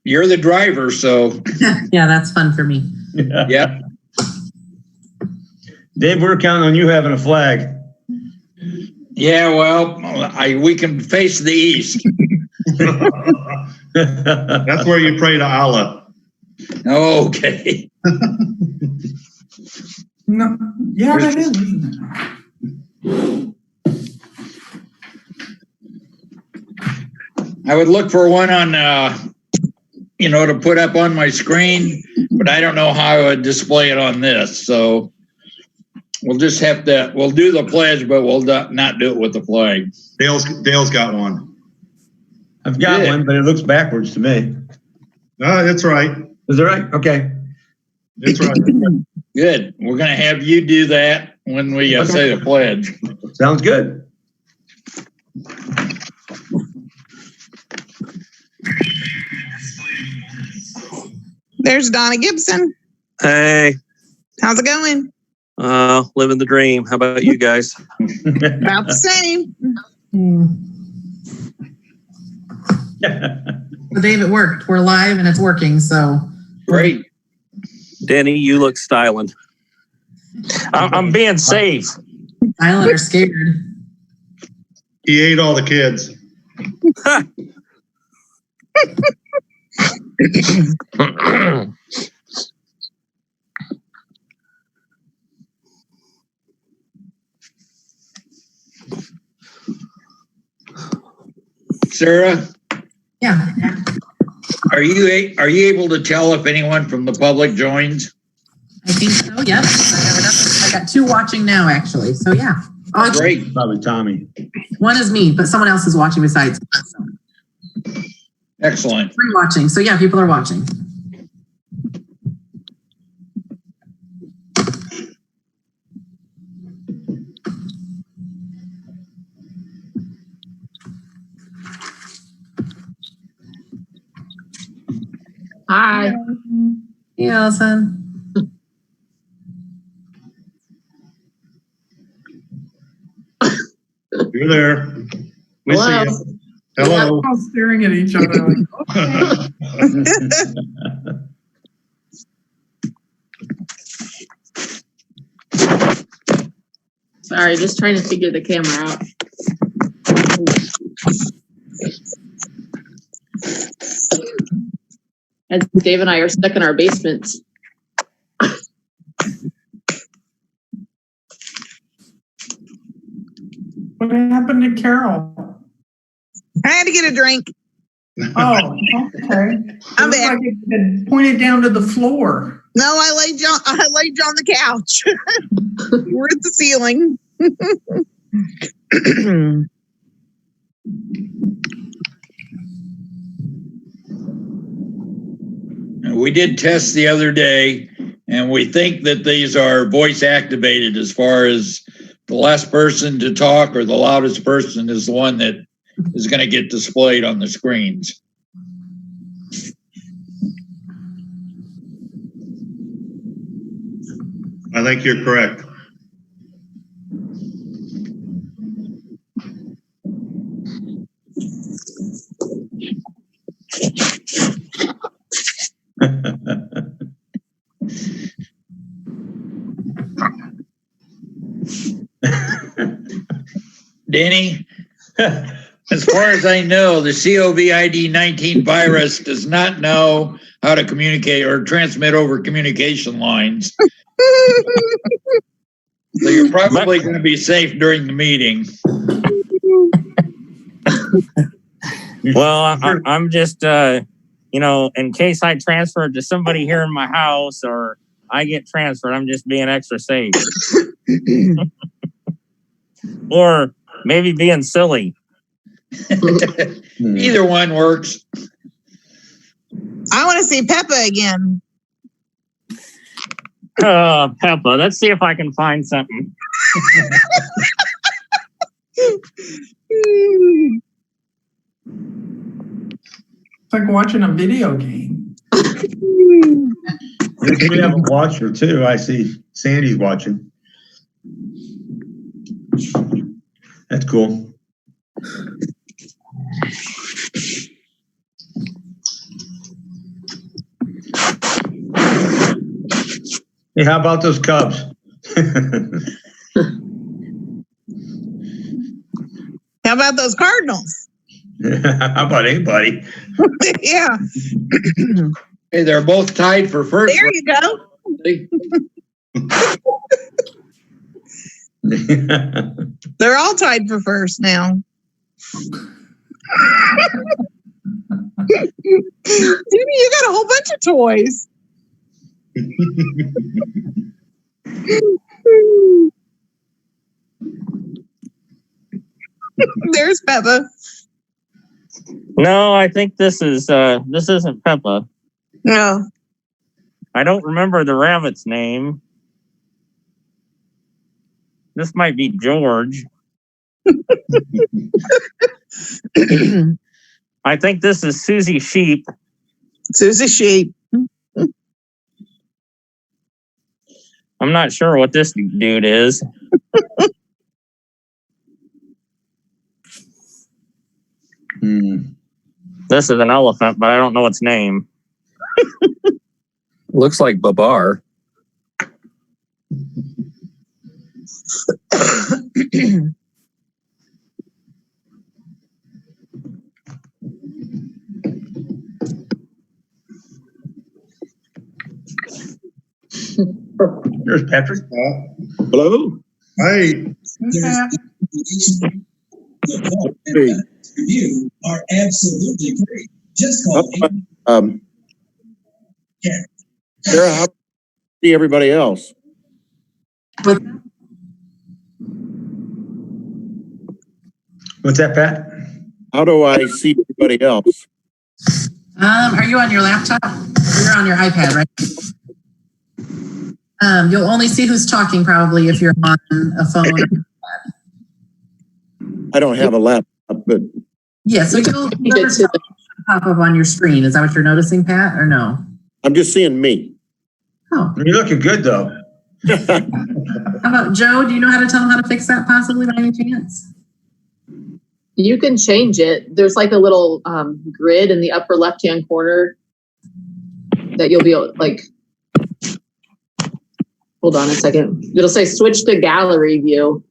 you're the driver, so. Yeah, that's fun for me. Yeah. Dave, we're counting on you having a flag. Yeah, well, we can face the east. That's where you pray to Allah. Okay. No, yeah, that is. I would look for one on, to put up on my screen, but I don't know how I would display it on this. So we'll just we'll do the pledge, but we'll not do it with the flag. Dale's got one. I've got one, but it looks backwards to me. That's right. Is that right? Okay. That's right. Good. We're going to have you do that when we say the pledge. Sounds good. There's Donna Gibson. Hey. How's it going? Living the dream. How about you guys? About the same. So Dave, it worked. We're live and it's working, so. Great. Danny, you look styling. I'm being safe. Silent or scared. He ate all the kids. Sarah? Yeah. Are you able to tell if anyone from the public joins? I think so, yes. I got 2 watching now, actually. So, yeah. Great. Probably Tommy. One is me, but someone else is watching besides. Excellent. 3 watching. So, yeah, people are watching. Hi. Hey, Allison. You're there. We see you. Hello. We're all staring at each other like, okay. Sorry, just trying to figure the camera out. And Dave and I are stuck in our basements. What happened to Carol? I had to get a drink. Oh, okay. I'm back. Like it had pointed down to the floor. No, I laid on the couch. We're at the ceiling. We did tests the other day, and we think that these are voice activated as far as the last person to talk or the loudest person is the one that is going to get displayed on the screens. I think you're correct. Danny, as far as I know, the COVID-19 virus does not know how to communicate or transmit over communication lines. So you're probably going to be safe during the meeting. Well, I'm just, in case I transfer it to somebody here in my house or I get transferred, I'm just being extra safe. Or maybe being silly. Either one works. I want to see Peppa again. Peppa, let's see if I can find something. It's like watching a video game. We have a watcher too. I see Sandy's watching. That's cool. Hey, how about those Cubs? How about those Cardinals? How about anybody? Yeah, Hey, they're both tied for first. there you go. They're all tied for first now. Jimmy, you got a whole bunch of toys. There's Peppa. No, I think this isn't Peppa. No. I don't remember the rabbit's name. This might be George. I think this is Susie Sheep. Susie Sheep. I'm not sure what this dude is. This is an elephant, but I don't know its name. Looks like Babar. There's Patrick. Hello? Hey. Review are absolutely free. Just call Sarah, how see everybody else? What's that, Pat? How do I see everybody else? Are you on your laptop? You're on your iPad, right? You'll only see who's talking probably if you're on a phone. I don't have a laptop, but Yeah, so you'll pop up on your screen. Is that what you're noticing, Pat, or no? I'm just seeing me. Oh. You're looking good, though. How about Joe? Do you know how to tell them how to fix that possibly by any chance? You can change it. There's like a little grid in the upper left-hand corner that you'll be able, like, hold on a second. It'll say switch to gallery view.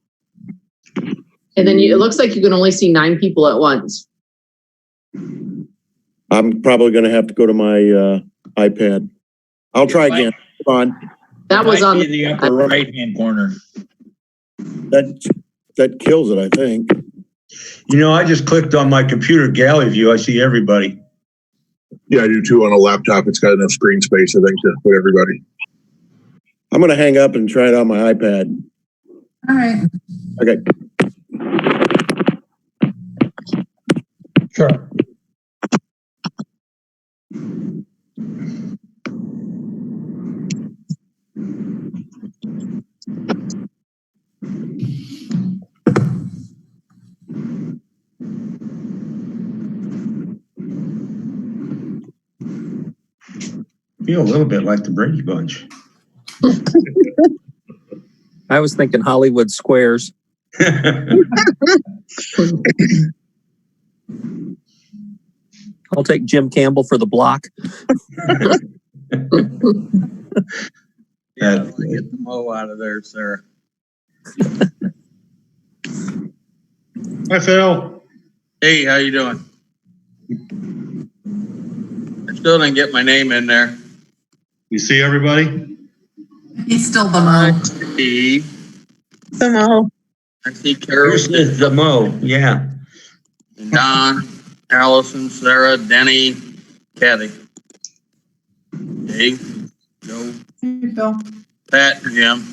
And then it looks like you can only see 9 people at once. I'm probably going to have to go to my iPad. I'll try again. Hold on. That was on the upper right-hand corner. That kills it, I think. You know, I just clicked on my computer gallery view. I see everybody. Yeah, I do too on a laptop. It's got enough screen space, I think, to put everybody. I'm going to hang up and try it on my iPad. All right. Okay. Sure. Feel a little bit like the Brady Bunch. I was thinking Hollywood Squares. I'll take Jim Campbell for the block. Yeah, get the mo out of there, Sarah. Hi, Phil. Hey, how you doing? I still didn't get my name in there. You see everybody? He's still the mo. Steve. The mo. I see Carol, This is the Mo. Yeah. Don, Allison, Sarah, Denny, Kathy. Dave, Joe, Hey, Phil. Pat, Jim.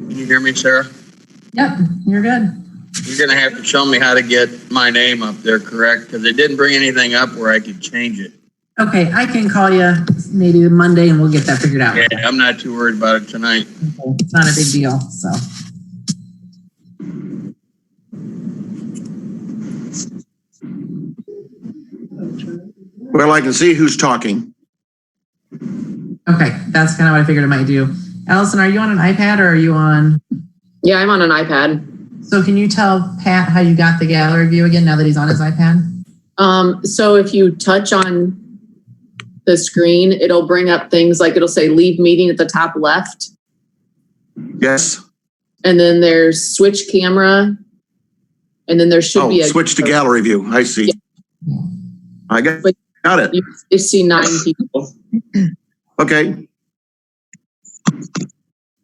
Can you hear me, Sarah? Yep, you're good. You're gonna have to show me how to get my name up there, correct? Because it didn't bring anything up where I could change it. Okay, I can call you maybe Monday and we'll get that figured out. Yeah, I'm not too worried about it tonight. Okay, it's not a big deal, so. Well, I can see who's talking. Okay, that's kind of what I figured it might do. Allison, are you on an iPad or are you on? Yeah, I'm on an iPad. So can you tell Pat how you got the gallery view again now that he's on his iPad? So if you touch on the screen, it'll bring up things like it'll say leave meeting at the top left. Yes. And then there's switch camera. And then there should be a switch to gallery view. I see. Yeah. I got it. You see 9 people. Okay.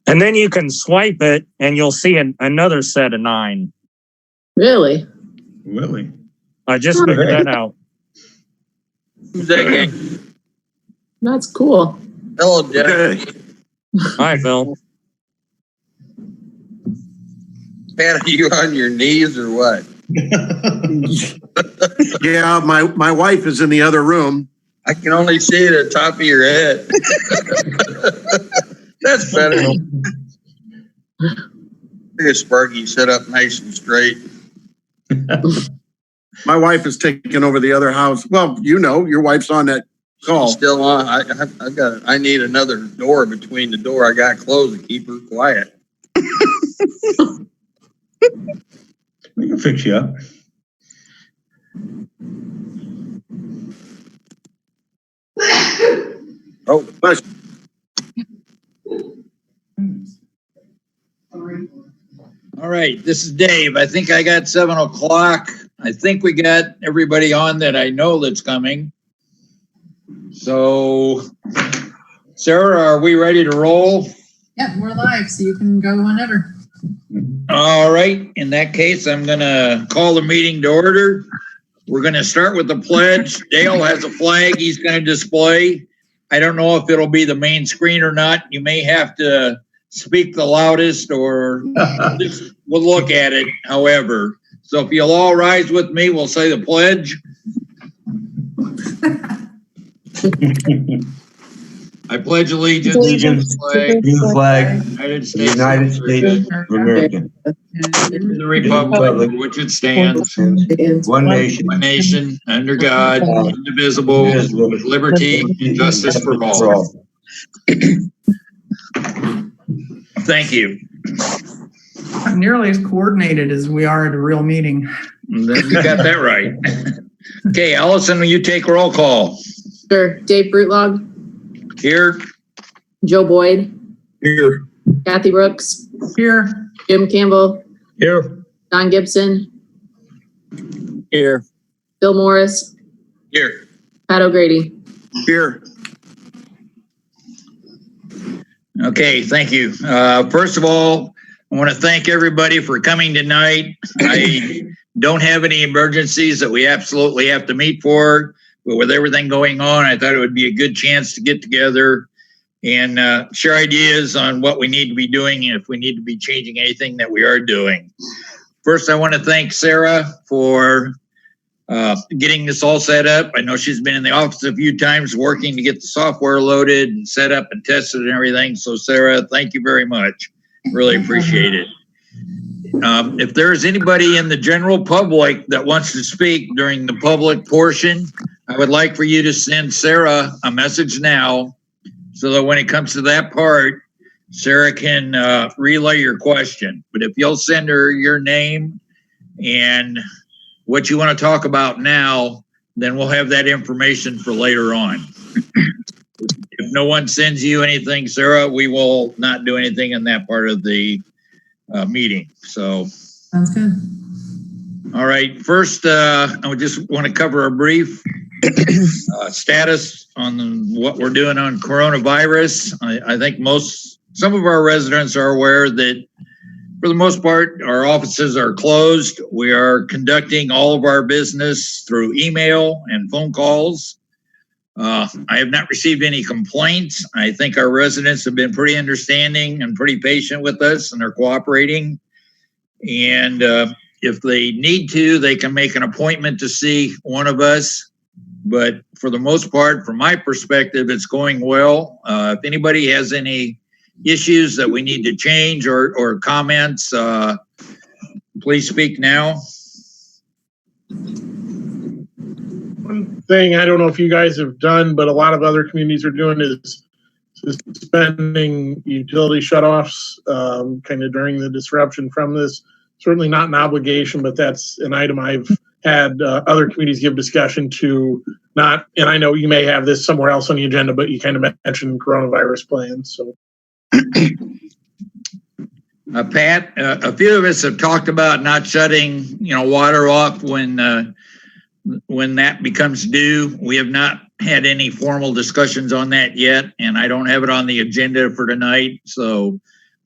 And then you can swipe it and you'll see another set of 9. Really? Really? I just figured that out. Who's that gang? That's cool. Hello, Jeff. Okay. Hi, Phil. Pat, are you on your knees or what? Yeah, my wife is in the other room. I can only see the top of your head. That's better. Look at Sparky sit up nice and straight. My wife is taking over the other house. Well, you know, your wife's on that call. Still on. I need another door between the door I got closed to keep her quiet. We can fix you up. Oh, But All right, this is Dave. I think I got 7 o'clock. I think we got everybody on that I know that's coming. So, Sarah, are we ready to roll? Yep, we're live, so you can go whenever. All right, in that case, I'm gonna call the meeting to order. We're gonna start with the pledge. Dale has a flag he's gonna display. I don't know if it'll be the main screen or not. You may have to speak the loudest or just we'll look at it, however. So if you'll all rise with me, we'll say the pledge. I pledge allegiance to the flag, United States of America, to the republic for which it stands, one nation, under God, indivisible, with liberty and justice for all. Thank you. Not nearly as coordinated as we are at a real meeting. You got that right. Okay, Allison, will you take roll call? Sure. Dave Brutlog, Here. Joe Boyd, here. Kathy Brooks, Here. Jim Campbell, here. Don Gibson, Here. Bill Morris, here. Pat O'Grady. Here. Okay, thank you. First of all, I want to thank everybody for coming tonight. I don't have any emergencies that we absolutely have to meet for, but with everything going on, I thought it would be a good chance to get together and share ideas on what we need to be doing and if we need to be changing anything that we are doing. First, I want to thank Sarah for getting this all set up. I know she's been in the office a few times working to get the software loaded and set up and tested and everything. So Sarah, thank you very much. Really appreciate it. If there's anybody in the general public that wants to speak during the public portion, I would like for you to send Sarah a message now so that when it comes to that part, Sarah can relay your question. But if you'll send her your name and what you want to talk about now, then we'll have that information for later on. If no one sends you anything, Sarah, we will not do anything in that part of the meeting. So, Sounds good. all right. First, I would just want to cover a brief status on what we're doing on coronavirus. I think some of our residents are aware that for the most part, our offices are closed. We are conducting all of our business through email and phone calls. I have not received any complaints. I think our residents have been pretty understanding and pretty patient with us and are cooperating. And if they need to, they can make an appointment to see one of us. But for the most part, from my perspective, it's going well. If anybody has any issues that we need to change or comments, please speak now. One thing I don't know if you guys have done, but a lot of other communities are doing is suspending utility shutoffs kind of during the disruption from this. Certainly not an obligation, but that's an item I've had other committees give discussion to. Not, and I know you may have this somewhere else on the agenda, but you kind of mentioned coronavirus plans. So, Pat, a few of us have talked about not shutting, water off when that becomes due. We have not had any formal discussions on that yet, and I don't have it on the agenda for tonight. So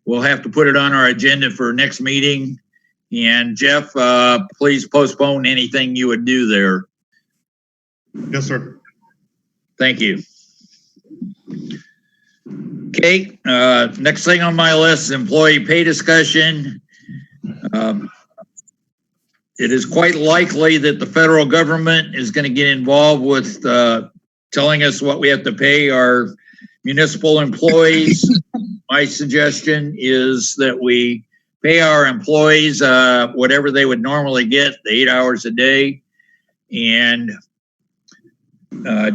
we'll have to put it on our agenda for next meeting. And Jeff, please postpone anything you would do there. yes, sir. Thank you. Okay, next thing on my list is employee pay discussion. It is quite likely that the federal government is going to get involved with telling us what we have to pay our municipal employees. My suggestion is that we pay our employees whatever they would normally get, the 8 hours a day, and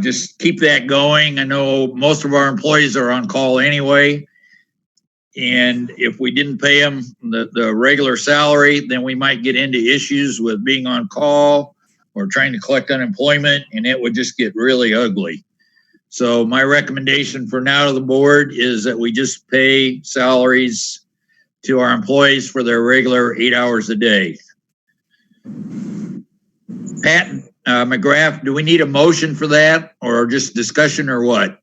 just keep that going. I know most of our employees are on call anyway, and if we didn't pay them the regular salary, then we might get into issues with being on call or trying to collect unemployment, and it would just get really ugly. So my recommendation for now to the board is that we just pay salaries to our employees for their regular 8 hours a day. Pat McGrath, do we need a motion for that or just discussion or what?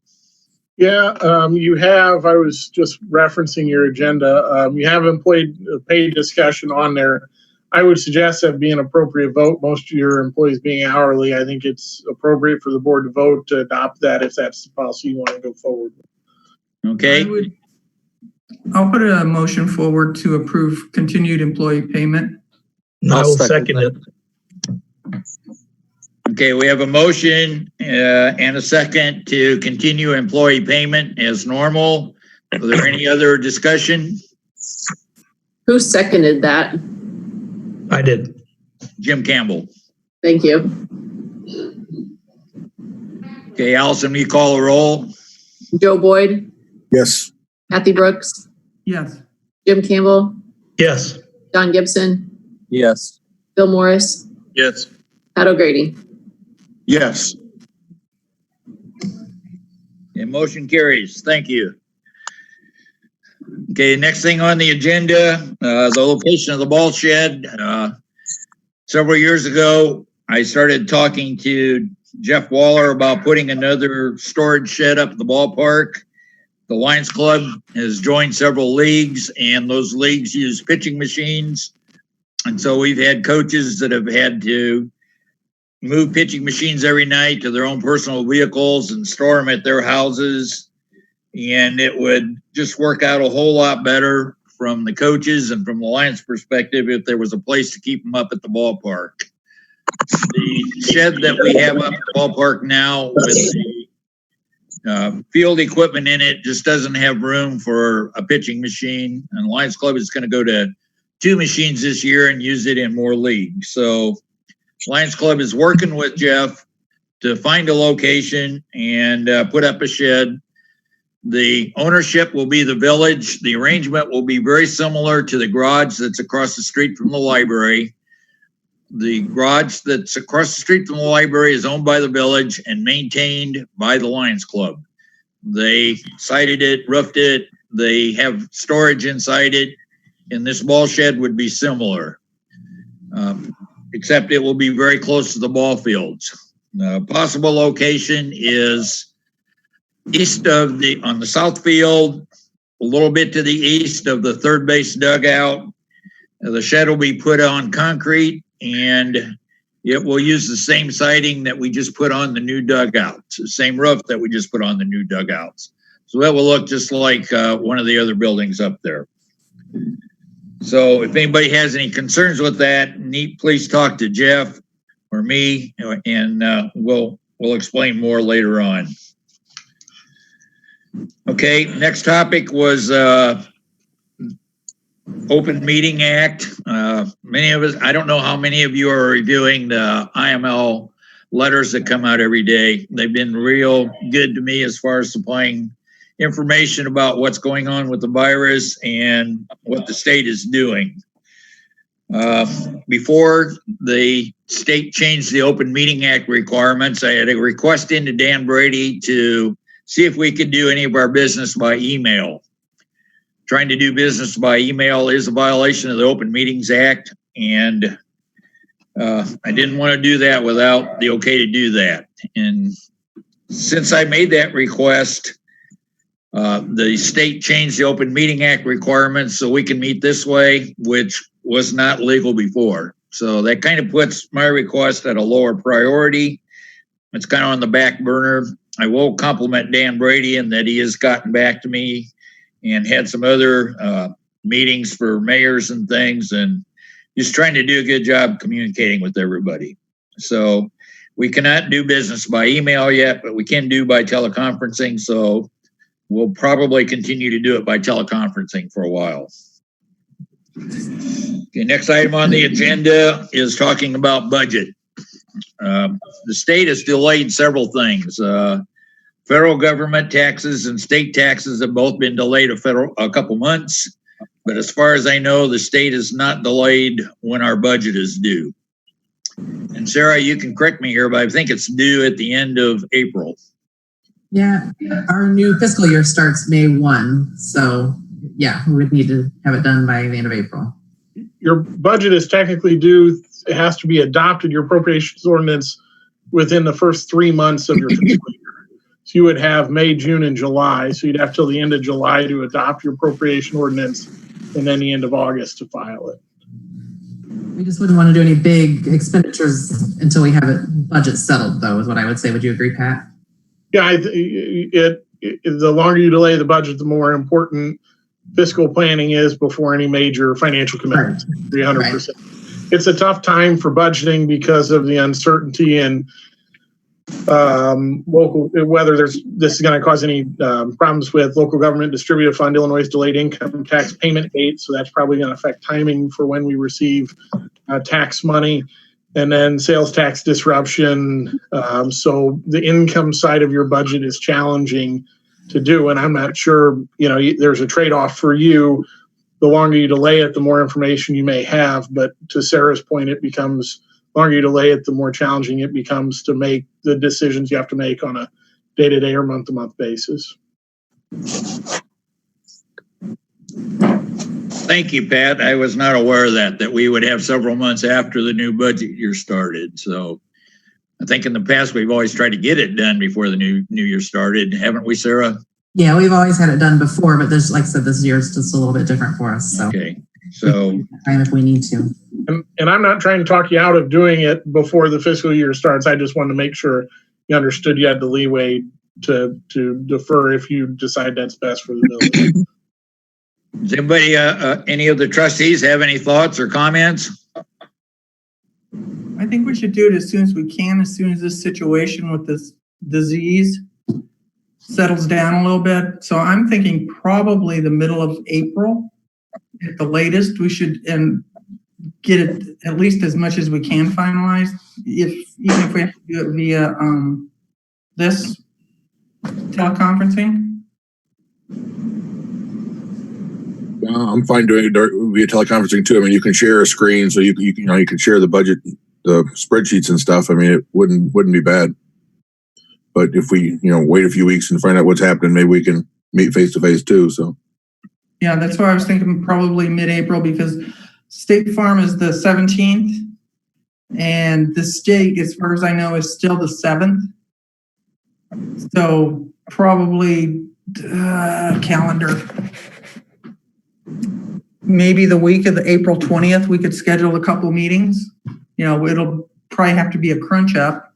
Yeah, you have, I was just referencing your agenda. You have employee pay discussion on there. I would suggest that be an appropriate vote. Most of your employees being hourly, I think it's appropriate for the board to vote to adopt that if that's the policy you want to go forward with. Okay. I'll put a motion forward to approve continued employee payment. I will second it. Okay, we have a motion and a second to continue employee payment as normal. Are there any other discussion? Who seconded that? I did. Jim Campbell. Thank you. Okay, Allison, will you call a roll? Joe Boyd, Yes. Kathy Brooks, Yes. Jim Campbell, Yes. John Gibson, Yes. Bill Morris, Yes. Pat O'Grady. Yes. Okay, motion carries. Thank you. Okay, next thing on the agenda, the location of the ball shed. Several years ago, I started talking to Jeff Waller about putting another storage shed up at the ballpark. The Lions Club has joined several leagues, and those leagues use pitching machines. And so we've had coaches that have had to move pitching machines every night to their own personal vehicles and store them at their houses. And it would just work out a whole lot better from the coaches and from the Lions perspective if there was a place to keep them up at the ballpark. The shed that we have up at the ballpark now with the field equipment in it just doesn't have room for a pitching machine. And Lions Club is going to go to 2 machines this year and use it in more leagues. So Lions Club is working with Jeff to find a location and put up a shed. The ownership will be the village. The arrangement will be very similar to the garage that's across the street from the library. The garage that's across the street from the library is owned by the village and maintained by the Lions Club. They sided it, roofed it. They have storage inside it, and this ball shed would be similar. Except it will be very close to the ball fields. Possible location is east of on the south field, a little bit to the east of the third base dugout. The shed will be put on concrete, and it will use the same siding that we just put on the new dugouts, the same roof that we just put on the new dugouts. So that will look just like one of the other buildings up there. So if anybody has any concerns with that, please talk to Jeff or me, and we'll explain more later on. Okay, next topic was Open Meeting Act. Many of us, I don't know how many of you are reviewing the IML letters that come out every day. They've been real good to me as far as supplying information about what's going on with the virus and what the state is doing. Before the state changed the Open Meeting Act requirements, I had a request into Dan Brady to see if we could do any of our business by email. Trying to do business by email is a violation of the Open Meetings Act, and I didn't want to do that without the okay to do that. And since I made that request, the state changed the Open Meeting Act requirements so we can meet this way, which was not legal before. So that kind of puts my request at a lower priority. It's kind of on the back burner. I will compliment Dan Brady in that he has gotten back to me and had some other meetings for mayors and things, and he's trying to do a good job communicating with everybody. So we cannot do business by email yet, but we can do by teleconferencing. So we'll probably continue to do it by teleconferencing for a while. Okay, next item on the agenda is talking about budget. The state has delayed several things. Federal government taxes and state taxes have both been delayed a couple months. But as far as I know, the state is not delayed when our budget is due. And Sarah, you can correct me here, but I think it's due at the end of April. Yeah, our new fiscal year starts May 1. So yeah, we would need to have it done by the end of April. Your budget is technically due. It has to be adopted, your appropriations ordinance, within the first 3 months of your fiscal year. So you would have May, June, and July. So you'd have till the end of July to adopt your appropriation ordinance, and then the end of August to file it. We just wouldn't want to do any big expenditures until we have it budget settled, though, is what I would say. Would you agree, Pat? Yeah, the longer you delay the budget, the more important fiscal planning is before any major financial commitments. 300%. It's a tough time for budgeting because of the uncertainty and local, whether this is going to cause any problems with local government distributive fund, Illinois' delayed income tax payment date. So that's probably going to affect timing for when we receive tax money, and then sales tax disruption. So the income side of your budget is challenging to do. And I'm not sure, there's a trade-off for you. The longer you delay it, the more information you may have. But to Sarah's point, it becomes, the longer you delay it, the more challenging it becomes to make the decisions you have to make on a day-to-day or month-to-month basis. Thank you, Pat. I was not aware of that we would have several months after the new budget year started. So I think in the past, we've always tried to get it done before the new year started. Haven't we, Sarah? Yeah, we've always had it done before, but there's, like I said, this year is just a little bit different for us. So okay. So if we need to. And I'm not trying to talk you out of doing it before the fiscal year starts. I just wanted to make sure you understood you had the leeway to defer if you decide that's best for the village. Does anybody, any of the trustees have any thoughts or comments? I think we should do it as soon as we can, as soon as this situation with this disease settles down a little bit. So I'm thinking probably the middle of April at the latest. We should get it at least as much as we can finalized. Even if we have to do it via this teleconferencing. I'm fine doing it via teleconferencing too. I mean, you can share a screen, so you can share the budget, the spreadsheets and stuff. I mean, it wouldn't be bad. But if we, wait a few weeks and find out what's happening, maybe we can meet face to face too. So. Yeah, that's why I was thinking probably mid-April, because State Farm is the 17th, and the state, as far as I know, is still the 7th. So probably calendar. Maybe the week of the April 20th, we could schedule a couple meetings. It'll probably have to be a crunch up,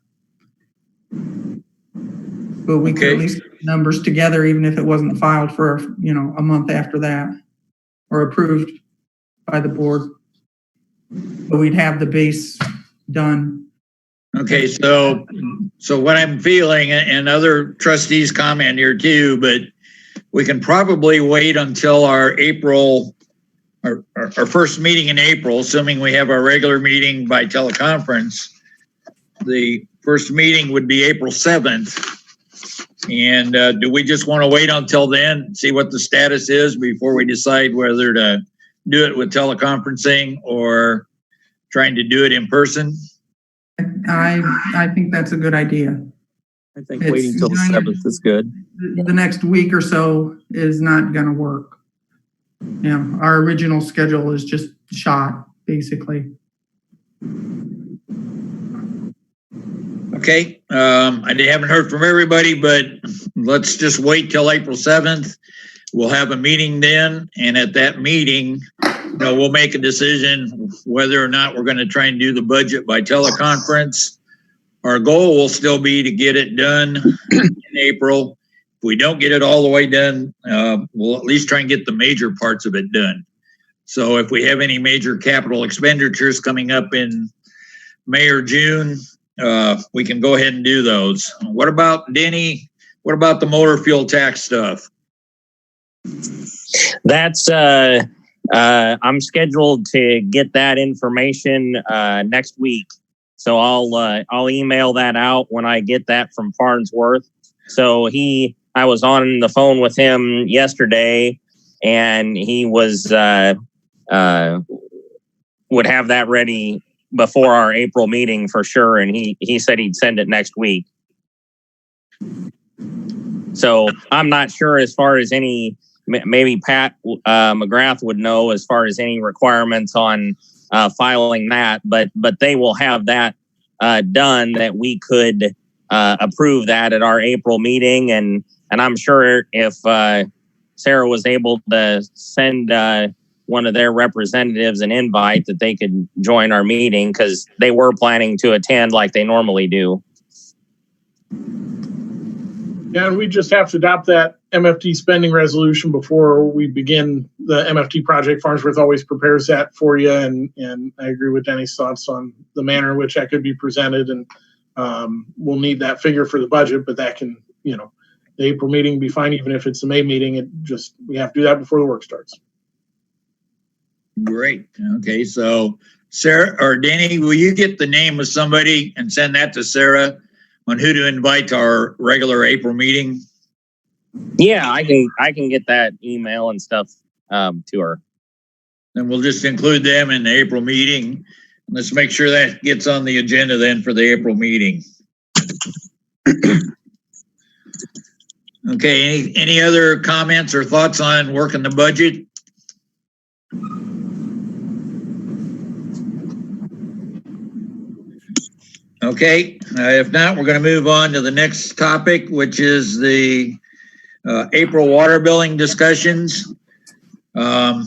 but we could at least get numbers together, even if it wasn't filed for, a month after that or approved by the board. But we'd have the base done. Okay, so what I'm feeling, and other trustees comment here too, but we can probably wait until our April, our first meeting in April, assuming we have our regular meeting by teleconference. The first meeting would be April 7th. And do we just want to wait until then, see what the status is before we decide whether to do it with teleconferencing or trying to do it in person? I think that's a good idea. I think waiting till the 7th is good. The next week or so is not going to work. Yeah, our original schedule is just shot, basically. Okay, I haven't heard from everybody, but let's just wait till April 7th. We'll have a meeting then, and at that meeting, we'll make a decision whether or not we're going to try and do the budget by teleconference. Our goal will still be to get it done in April. If we don't get it all the way done, we'll at least try and get the major parts of it done. So if we have any major capital expenditures coming up in May or June, we can go ahead and do those. What about Denny? What about the motor fuel tax stuff? That's I'm scheduled to get that information next week. So I'll email that out when I get that from Farnsworth. So I was on the phone with him yesterday, and he was would have that ready before our April meeting for sure, and he said he'd send it next week. So I'm not sure as far as any, maybe Pat McGrath would know as far as any requirements on filing that, but they will have that done that we could approve that at our April meeting, and I'm sure if Sarah was able to send one of their representatives an invite that they could join our meeting, because they were planning to attend like they normally do. Yeah, and we just have to adopt that MFT spending resolution before we begin the MFT project. Farnsworth always prepares that for you, and I agree with Denny's thoughts on the manner in which that could be presented, and we'll need that figure for the budget, but that can, the April meeting be fine, even if it's the May meeting. We have to do that before the work starts. Great. Okay, so Sarah or Danny, will you get the name of somebody and send that to Sarah on who to invite to our regular April meeting? Yeah, I can get that email and stuff to her. And we'll just include them in the April meeting. Let's make sure that gets on the agenda then for the April meeting. Okay, any other comments or thoughts on working the budget? Okay, if not, we're going to move on to the next topic, which is the April water billing discussions. I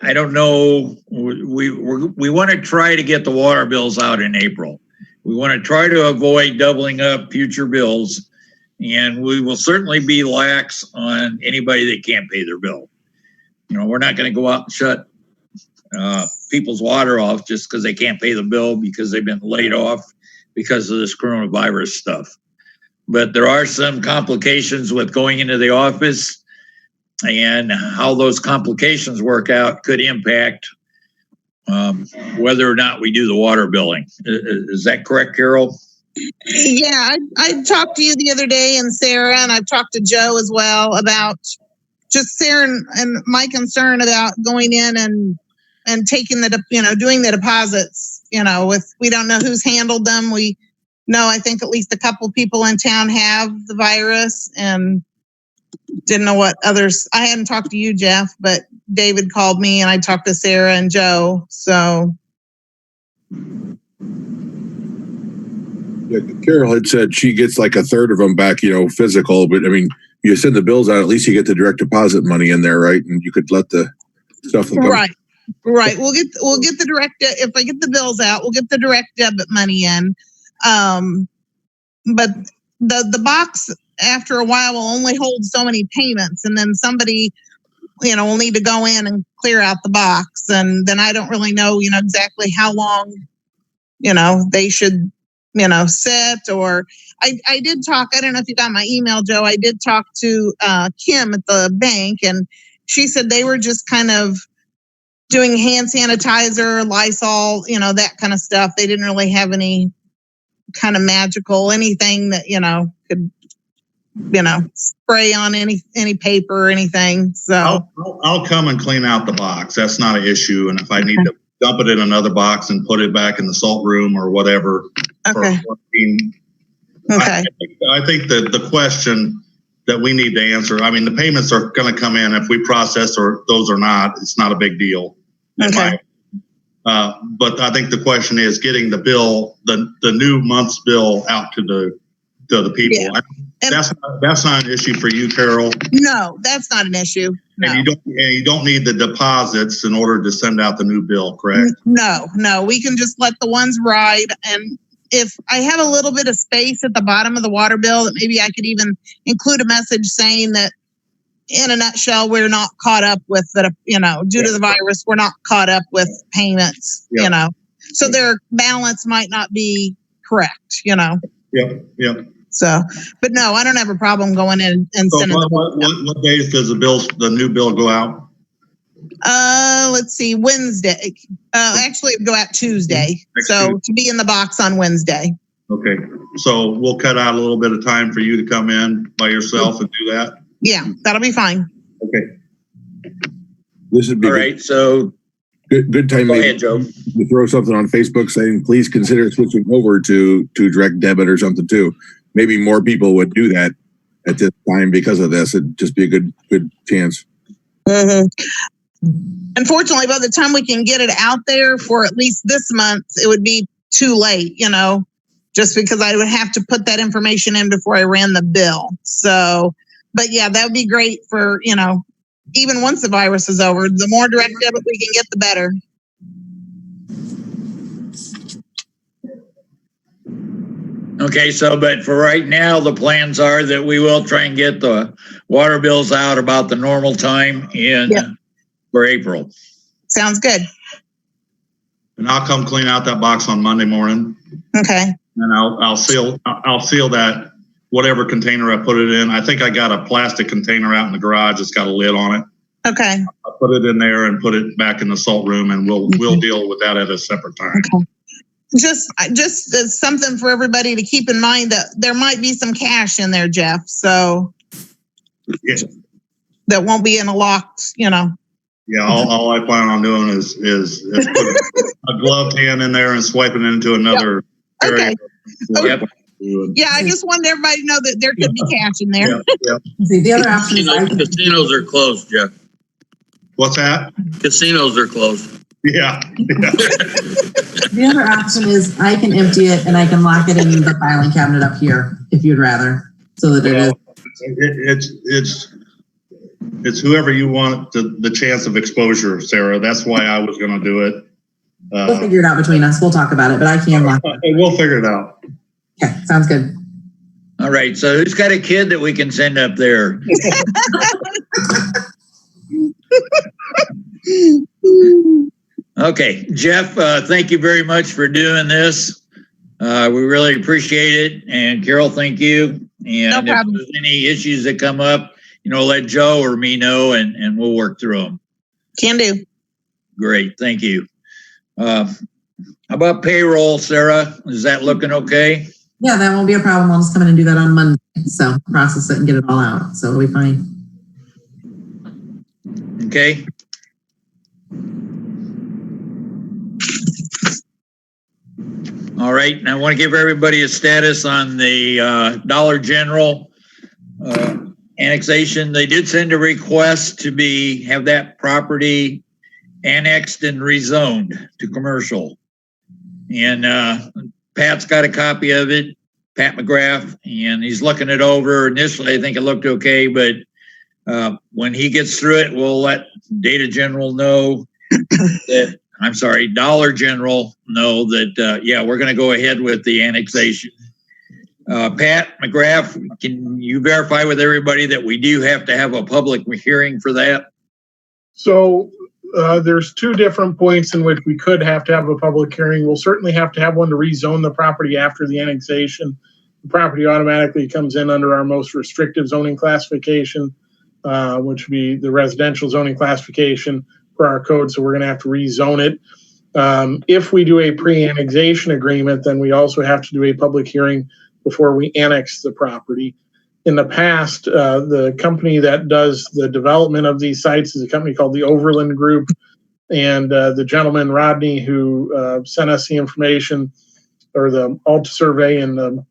don't know. We want to try to get the water bills out in April. We want to try to avoid doubling up future bills, and we will certainly be lax on anybody that can't pay their bill. We're not going to go out and shut people's water off just because they can't pay the bill because they've been laid off because of this coronavirus stuff. But there are some complications with going into the office, and how those complications work out could impact whether or not we do the water billing. Is that correct, Carol? Yeah, I talked to you the other day, and Sarah, and I've talked to Joe as well about just Sarah and my concern about going in and taking doing the deposits, we don't know who's handled them. We know, I think at least a couple people in town have the virus, and didn't know what others. I hadn't talked to you, Jeff, but David called me, and I talked to Sarah and Joe. So. Yeah, Carol had said she gets like a third of them back, physical, but I mean, you send the bills out, at least you get the direct deposit money in there, right? And you could let the stuff come. Right. We'll get the direct, if I get the bills out, we'll get the direct debit money in. But the box after a while will only hold so many payments, and then somebody, will need to go in and clear out the box. And then I don't really know, exactly how long, they should, sit. Or I did talk, I don't know if you got my email, Joe. I did talk to Kim at the bank, and she said they were just kind of doing hand sanitizer, Lysol, that kind of stuff. They didn't really have any kind of magical anything that, could, spray on any paper or anything. So I'll come and clean out the box. That's not an issue. And if I need to dump it in another box and put it back in the salt room or whatever. Okay. I think that the question that we need to answer, I mean, the payments are going to come in if we process or those or not. It's not a big deal. Okay. But I think the question is getting the bill, the new month's bill out to the people. Yeah. That's not an issue for you, Carol. No, that's not an issue. No. And you don't need the deposits in order to send out the new bill, correct? No, we can just let the ones ride. And if I have a little bit of space at the bottom of the water bill, that maybe I could even include a message saying that, in a nutshell, we're not caught up with that, due to the virus, we're not caught up with payments, so their balance might not be correct, Yep. So, but no, I don't have a problem going in and So sending what days does the new bill go out? Let's see, Wednesday. Actually, it would go out Tuesday. So to be in the box on Wednesday. Okay. So we'll cut out a little bit of time for you to come in by yourself and do that. Yeah, that'll be fine. Okay. This would be All right. So good time. Go ahead, Joe. To throw something on Facebook saying, please consider switching over to direct debit or something too. Maybe more people would do that at this time because of this. It'd just be a good chance. Mm-hmm. Unfortunately, by the time we can get it out there for at least this month, it would be too late, just because I would have to put that information in before I ran the bill. So, but yeah, that would be great for, even once the virus is over, the more direct debit we can get, the better. Okay, so but for right now, the plans are that we will try and get the water bills out about the normal time for April. Sounds good. And I'll come clean out that box on Monday morning. Okay. And I'll seal that whatever container I put it in. I think I got a plastic container out in the garage. It's got a lid on it. Okay. I'll put it in there and put it back in the salt room, and we'll deal with that at a separate time. Okay. Just as something for everybody to keep in mind that there might be some cash in there, Jeff. So that won't be in a locked, Yeah, all I plan on doing is put a gloved hand in there and swiping it into another area. Okay. Yeah, I just wanted everybody to know that there could be cash in there. See, the other option is Casinos are closed, Jeff. What's that? Casinos are closed. Yeah. the other option is I can empty it and I can lock it in the filing cabinet up here if you'd rather, so that it's whoever you want the chance of exposure, Sarah. That's why I was going to do it. We'll figure it out between us. We'll talk about it, but I can lock it. We'll figure it out. Okay, sounds good. All right. So who's got a kid that we can send up there? Okay, Jeff, thank you very much for doing this. We really appreciate it. And Carol, thank you. And if there's any issues that come up, let Joe or me know and we'll work through them. Can do. Great. Thank you. How about payroll, Sarah? Is that looking okay? Yeah, that won't be a problem. I'll just come in and do that on Monday. So process it and get it all out. So it'll be fine. Okay. All right. And I want to give everybody a status on the Dollar General annexation. They did send a request to have that property annexed and rezoned to commercial. And Pat's got a copy of it, Pat McGrath, and he's looking it over. Initially, I think it looked okay, but when he gets through it, we'll let Dollar General know that, Dollar General know that, we're going to go ahead with the annexation. Pat McGrath, can you verify with everybody that we do have to have a public hearing for that? So there's two different points in which we could have to have a public hearing. We'll certainly have to have one to rezone the property after the annexation. The property automatically comes in under our most restrictive zoning classification, which would be the residential zoning classification for our code. So we're going to have to rezone it. If we do a pre-annexation agreement, then we also have to do a public hearing before we annex the property. In the past, the company that does the development of these sites is a company called the Overland Group. And the gentleman, Rodney, who sent us the information or the Alta survey and the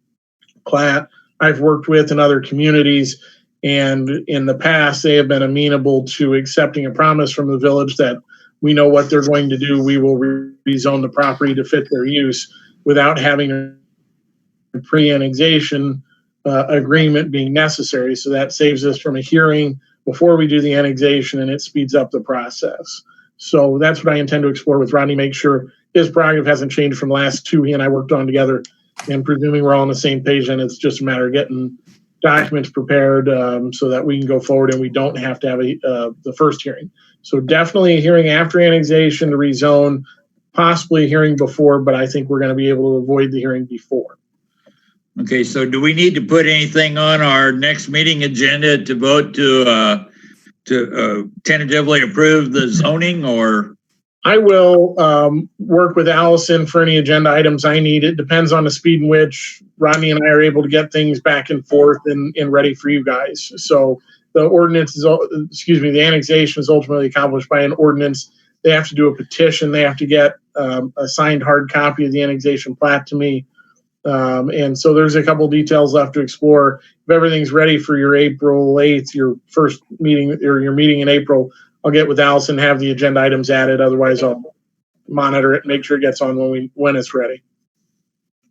plat, I've worked with in other communities. And in the past, they have been amenable to accepting a promise from the village that we know what they're going to do. We will rezone the property to fit their use without having a pre-annexation agreement being necessary. So that saves us from a hearing before we do the annexation, and it speeds up the process. So that's what I intend to explore with Rodney, make sure his prerogative hasn't changed from the last two he and I worked on together. And presuming we're all on the same page, then it's just a matter of getting documents prepared so that we can go forward and we don't have to have the first hearing. So definitely a hearing after annexation to rezone, possibly a hearing before, but I think we're going to be able to avoid the hearing before. Okay, so do we need to put anything on our next meeting agenda to vote to tentatively approve the zoning, or? I will work with Allison for any agenda items I need. It depends on the speed in which Rodney and I are able to get things back and forth and ready for you guys. So the ordinance is, the annexation is ultimately accomplished by an ordinance. They have to do a petition. They have to get a signed hard copy of the annexation plat to me. And so there's a couple details left to explore. If everything's ready for your April 8th, your first meeting or your meeting in April, I'll get with Allison, have the agenda items added. Otherwise, I'll monitor it, make sure it gets on when it's ready.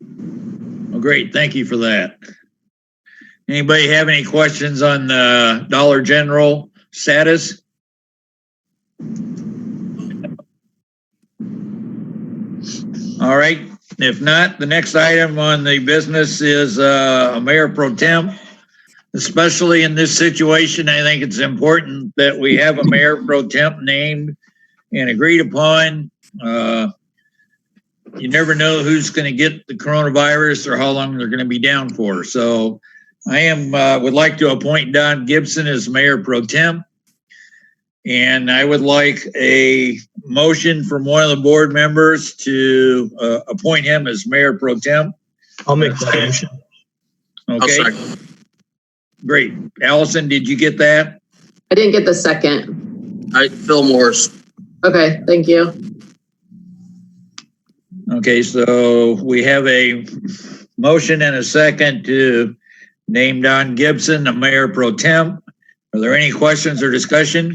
Well, great. Thank you for that. Anybody have any questions on the Dollar General status? All right. If not, the next item on the business is a mayor pro temp. Especially in this situation, I think it's important that we have a mayor pro temp named and agreed upon. You never know who's going to get the coronavirus or how long they're going to be down for. So I would like to appoint Don Gibson as mayor pro temp. And I would like a motion from one of the board members to appoint him as mayor pro temp. I'll make that motion. Okay. Great. Allison, did you get that? I didn't get the second. Phil Morris. Okay, thank you. Okay, so we have a motion and a second to name Don Gibson the mayor pro temp. Are there any questions or discussion?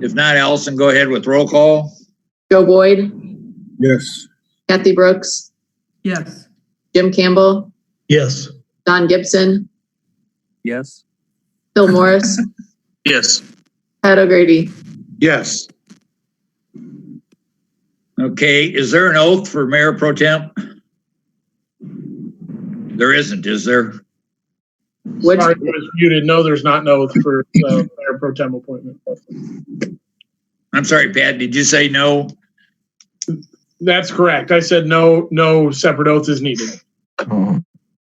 If not, Allison, go ahead with roll call. Joe Boyd, Yes. Kathy Brooks, Yes. Jim Campbell, Yes. Don Gibson, Yes. Phil Morris, Yes. Pat O'Grady. Yes. Okay, is there an oath for mayor pro temp? There isn't, is there? Which, Sorry, I was muted. No, there's not no for mayor pro temp appointment. I'm sorry, Pat, did you say no? That's correct. I said no separate oath is needed.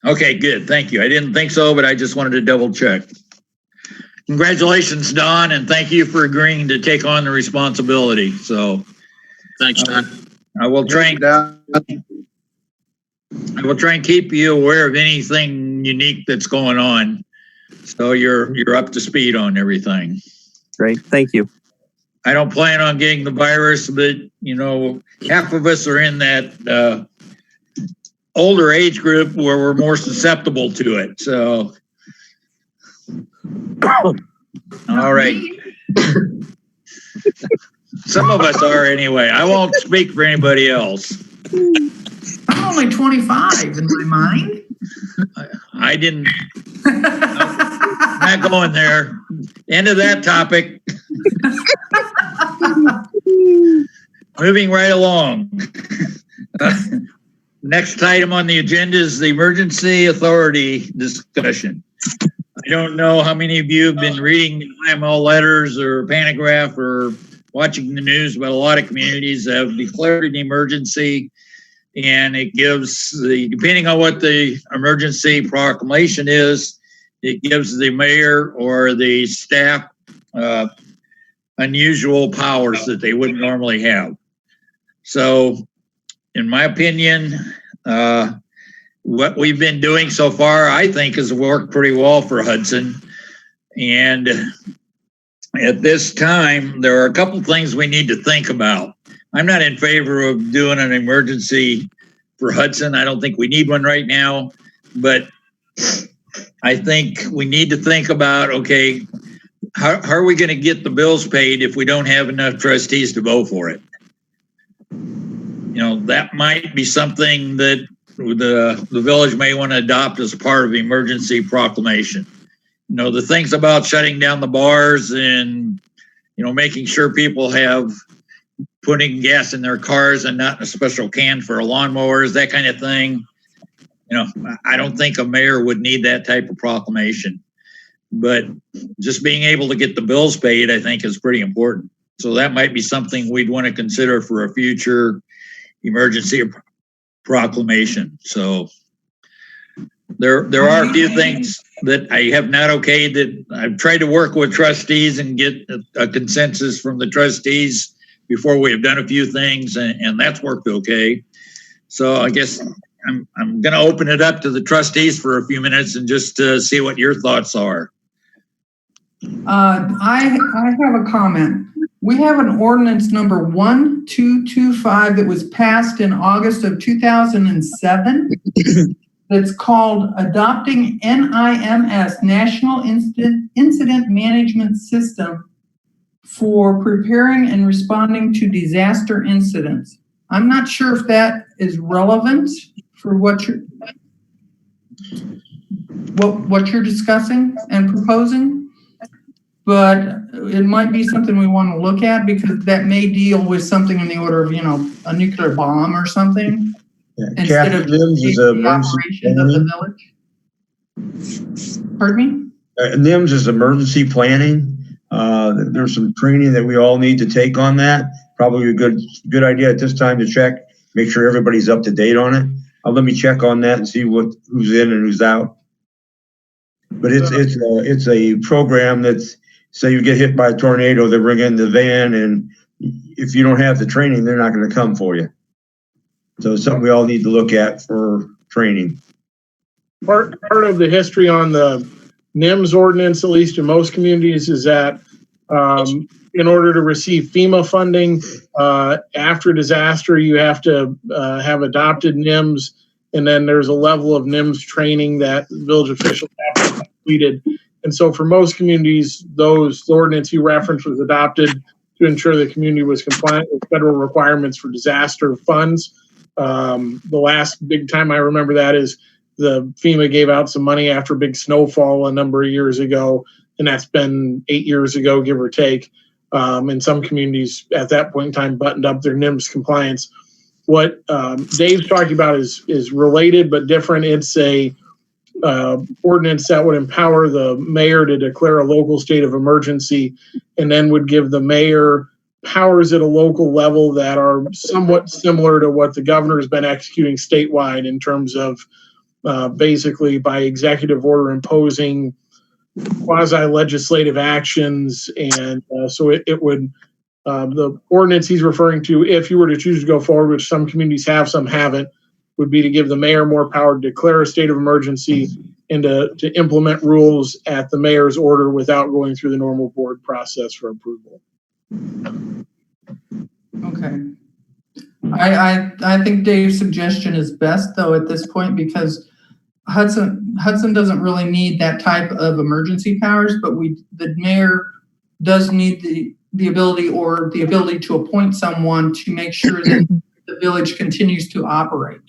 Okay, good. Thank you. I didn't think so, but I just wanted to double check. Congratulations, Don, and thank you for agreeing to take on the responsibility. So Thanks, Don. I will try and keep you aware of anything unique that's going on. So you're up to speed on everything. Great. Thank you. I don't plan on getting the virus, but half of us are in that older age group where we're more susceptible to it. So, all right. Some of us are anyway. I won't speak for anybody else. I'm only 25 in my mind. I didn't. Not going there. End of that topic. Moving right along. Next item on the agenda is the emergency authority discussion. I don't know how many of you have been reading the IML letters or Panagraph or watching the news, but a lot of communities have declared an emergency, and it gives depending on what the emergency proclamation is, it gives the mayor or the staff unusual powers that they wouldn't normally have. So, in my opinion, what we've been doing so far, I think, has worked pretty well for Hudson. And at this time, there are a couple things we need to think about. I'm not in favor of doing an emergency for Hudson. I don't think we need one right now, but I think we need to think about, okay, how are we going to get the bills paid if we don't have enough trustees to vote for it? That might be something that the village may want to adopt as a part of the emergency proclamation. The things about shutting down the bars and, making sure people have putting gas in their cars and not in a special can for lawnmowers, that kind of thing. I don't think a mayor would need that type of proclamation, but just being able to get the bills paid, I think, is pretty important. So that might be something we'd want to consider for a future emergency proclamation. So there are a few things that I have not okayed that I've tried to work with trustees and get a consensus from the trustees before we have done a few things, and that's worked okay. So I guess I'm going to open it up to the trustees for a few minutes and just see what your thoughts are. I have a comment. We have an ordinance number 1225 that was passed in August of 2007. That's called Adopting NIMS, National Incident Management System for Preparing and Responding to Disaster Incidents. I'm not sure if that is relevant for what you're discussing and proposing, but it might be something we want to look at because that may deal with something in the order of, a nuclear bomb or something. Instead of the operations of the village. Pardon me? NIMS is emergency planning. There's some training that we all need to take on that. Probably a good idea at this time to check, make sure everybody's up to date on it. Let me check on that and see who's in and who's out. But it's a program that's, say you get hit by a tornado, they bring in the van, and if you don't have the training, they're not going to come for you. So it's something we all need to look at for training. Part of the history on the NIMS ordinance, at least in most communities, is that in order to receive FEMA funding after disaster, you have to have adopted NIMS, and then there's a level of NIMS training that village officials have to have completed. And so for most communities, the ordinance you referenced was adopted to ensure the community was compliant with federal requirements for disaster funds. The last big time I remember that is the FEMA gave out some money after a big snowfall a number of years ago, and that's been 8 years ago, give or take. And some communities at that point in time buttoned up their NIMS compliance. What Dave's talking about is related but different. It's a ordinance that would empower the mayor to declare a local state of emergency, and then would give the mayor powers at a local level that are somewhat similar to what the governor has been executing statewide in terms of basically by executive order imposing quasi-legislative actions. And so it would, the ordinance he's referring to, if you were to choose to go forward, which some communities have, some haven't, would be to give the mayor more power to declare a state of emergency and to implement rules at the mayor's order without going through the normal board process for approval. Okay. I think Dave's suggestion is best though at this point, because Hudson doesn't really need that type of emergency powers, but the mayor does need the ability to appoint someone to make sure that the village continues to operate.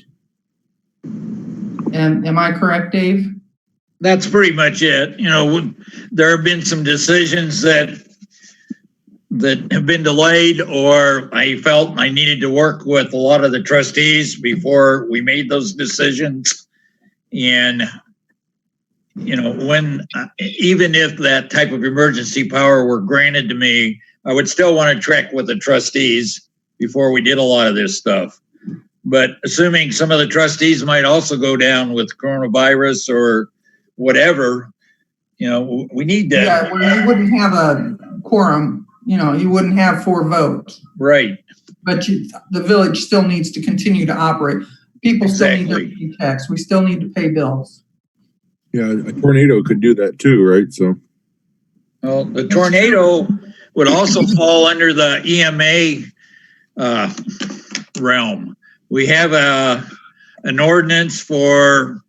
And am I correct, Dave? That's pretty much it. There have been some decisions that have been delayed, or I felt I needed to work with a lot of the trustees before we made those decisions. And, when, even if that type of emergency power were granted to me, I would still want to check with the trustees before we did a lot of this stuff. But assuming some of the trustees might also go down with coronavirus or whatever, we need to. Yeah, where you wouldn't have a quorum, you wouldn't have 4 votes. Right. But the village still needs to continue to operate. People still need Exactly. to pay tax. We still need to pay bills. Yeah, a tornado could do that too, right? So, Well, the tornado would also fall under the EMA realm. We have an ordinance for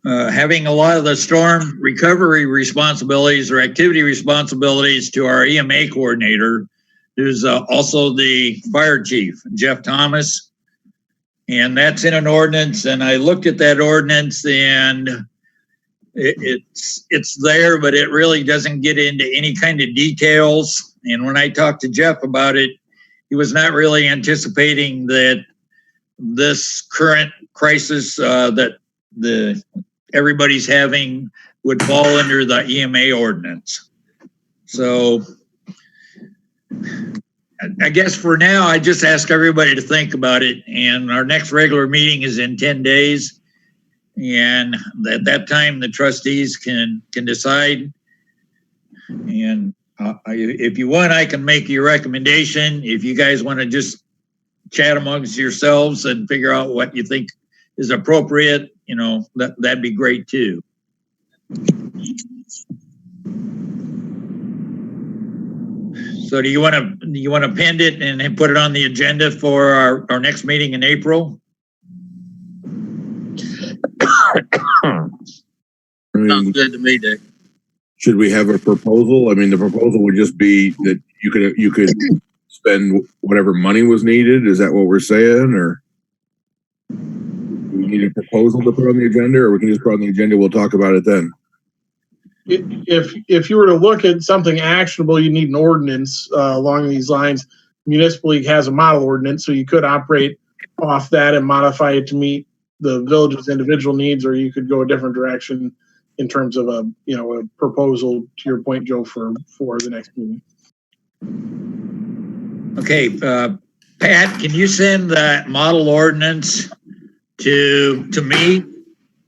having a lot of the storm recovery responsibilities or activity responsibilities to our EMA coordinator, who's also the fire chief, Jeff Thomas. And that's in an ordinance. And I looked at that ordinance, and it's there, but it really doesn't get into any kind of details. And when I talked to Jeff about it, he was not really anticipating that this current crisis that everybody's having would fall under the EMA ordinance. So I guess for now, I just ask everybody to think about it. And our next regular meeting is in 10 days. And at that time, the trustees can decide. And if you want, I can make your recommendation. If you guys want to just chat amongst yourselves and figure out what you think is appropriate, that'd be great too. So do you want to pin it and put it on the agenda for our next meeting in April? Sounds good to me, Dick. should we have a proposal? I mean, the proposal would just be that you could spend whatever money was needed. Is that what we're saying, or do we need a proposal to put on the agenda, or we can just put on the agenda? We'll talk about it then. If you were to look at something actionable, you need an ordinance along these lines. Municipal League has a model ordinance, so you could operate off that and modify it to meet the village's individual needs, or you could go a different direction in terms of a proposal, to your point, Joe, for the next meeting. Okay, Pat, can you send that model ordinance to me? And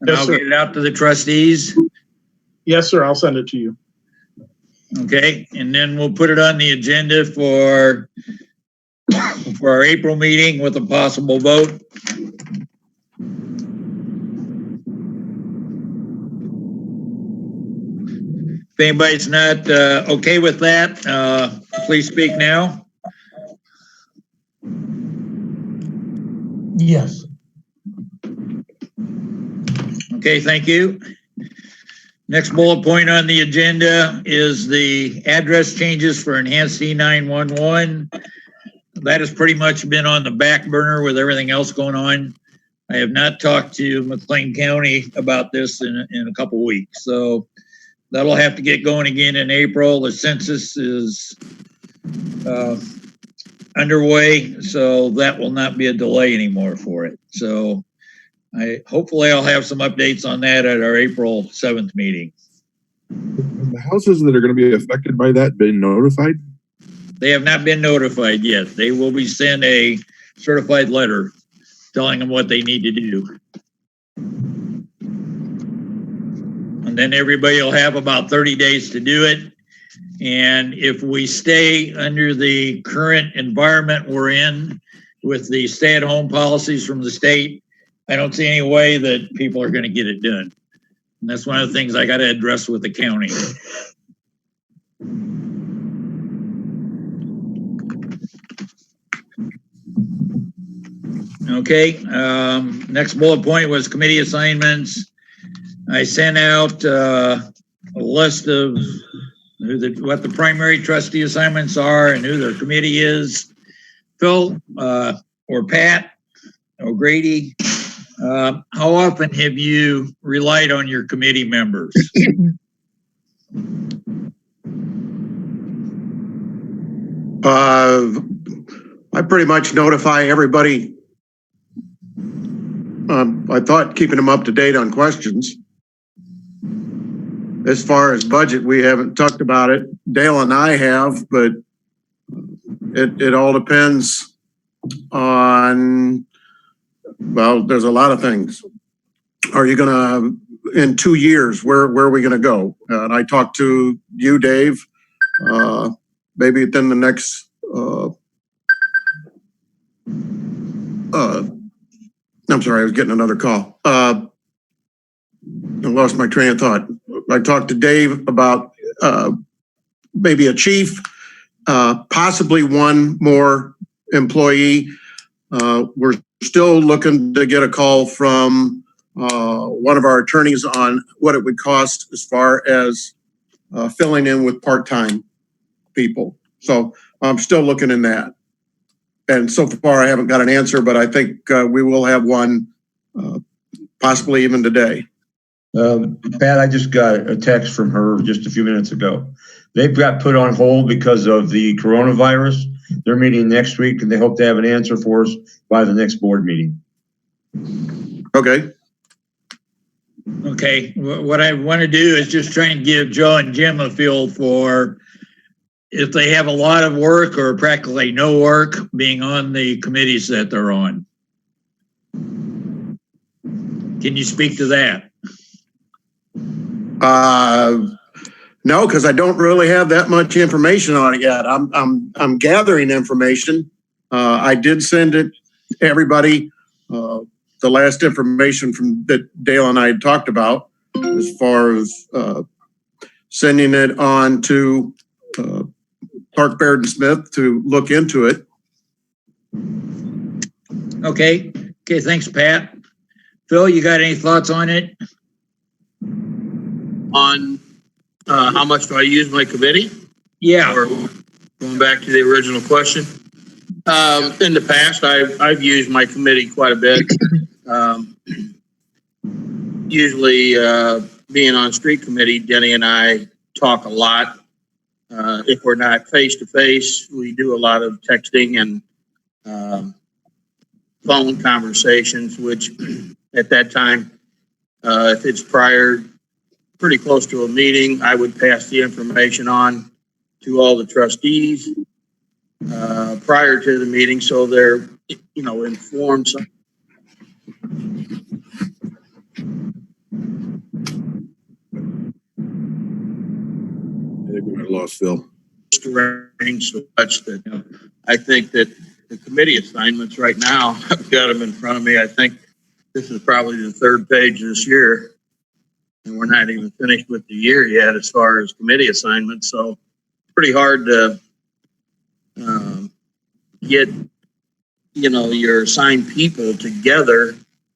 Yes, I'll sir. get it out to the trustees. Yes, sir. I'll send it to you. Okay, and then we'll put it on the agenda for our April meeting with a possible vote. If anybody's not okay with that, please speak now. Yes. Okay, thank you. Next bullet point on the agenda is the address changes for enhanced E911. That has pretty much been on the back burner with everything else going on. I have not talked to McLean County about this in a couple weeks, so that'll have to get going again in April. The census is underway, so that will not be a delay anymore for it. So hopefully I'll have some updates on that at our April 7th meeting. Have the houses that are going to be affected by that been notified? They have not been notified yet. They will be sent a certified letter telling them what they need to do. And then everybody will have about 30 days to do it. And if we stay under the current environment we're in with the stay-at-home policies from the state, I don't see any way that people are going to get it done. And that's one of the things I got to address with the county. Okay, next bullet point was committee assignments. I sent out a list of what the primary trustee assignments are and who their committee is. Phil or Pat O'Grady, how often have you relied on your committee members? I pretty much notify everybody. I thought keeping them up to date on questions. As far as budget, we haven't talked about it. Dale and I have, but it all depends on, well, there's a lot of things. Are you gonna, in 2 years, where are we gonna go? And I talked to you, Dave, maybe within the next I'm sorry, I was getting another call. I lost my train of thought. I talked to Dave about maybe a chief, possibly one more employee. We're still looking to get a call from one of our attorneys on what it would cost as far as filling in with part-time people. So I'm still looking in that. And so far I haven't got an answer, but I think we will have one possibly even today. Pat, I just got a text from her just a few minutes ago. They've got put on hold because of the coronavirus. They're meeting next week and they hope to have an answer for us by the next board meeting. Okay. Okay, what I want to do is just try and give Joe and Jim a feel for if they have a lot of work or practically no work being on the committees that they're on. Can you speak to that? No, because I don't really have that much information on it yet. I'm gathering information. I did send it to everybody. The last information from that Dale and I had talked about, as far as sending it on to Clark Baird and Smith to look into it. Okay, thanks, Pat. Phil, you got any thoughts on it? On how much do I use my committee? Yeah. Or going back to the original question. In the past, I've used my committee quite a bit. Usually, being on street committee, Denny and I talk a lot. If we're not face to face, we do a lot of texting and phone conversations, which at that time, if it's prior, pretty close to a meeting, I would pass the information on to all the trustees prior to the meeting, so they're, informed. I think we might have lost Phil. Arranged so much that I think that the committee assignments right now, I've got them in front of me. I think this is probably the third page this year, and we're not even finished with the year yet as far as committee assignments. So pretty hard to get, your assigned people together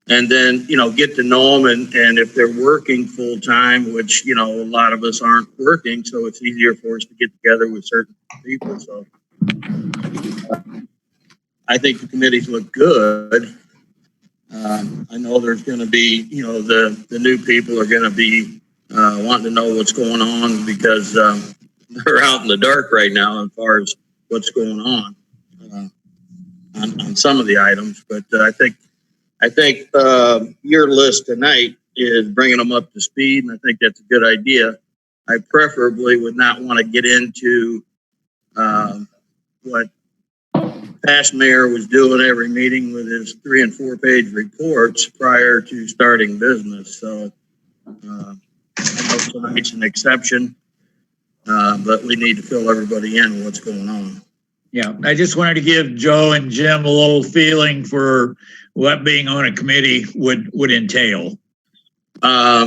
and then, get to know them. And if they're working full time, which, a lot of us aren't working, so it's easier for us to get together with certain people. So I think the committees look good. I know there's going to be, the new people are going to be wanting to know what's going on because they're out in the dark right now as far as what's going on some of the items. But I think your list tonight is bringing them up to speed, and I think that's a good idea. I preferably would not want to get into what past mayor was doing every meeting with his 3- and 4-page reports prior to starting business. So I know tonight's an exception, but we need to fill everybody in on what's going on. Yeah, I just wanted to give Joe and Jim a little feeling for what being on a committee would entail. I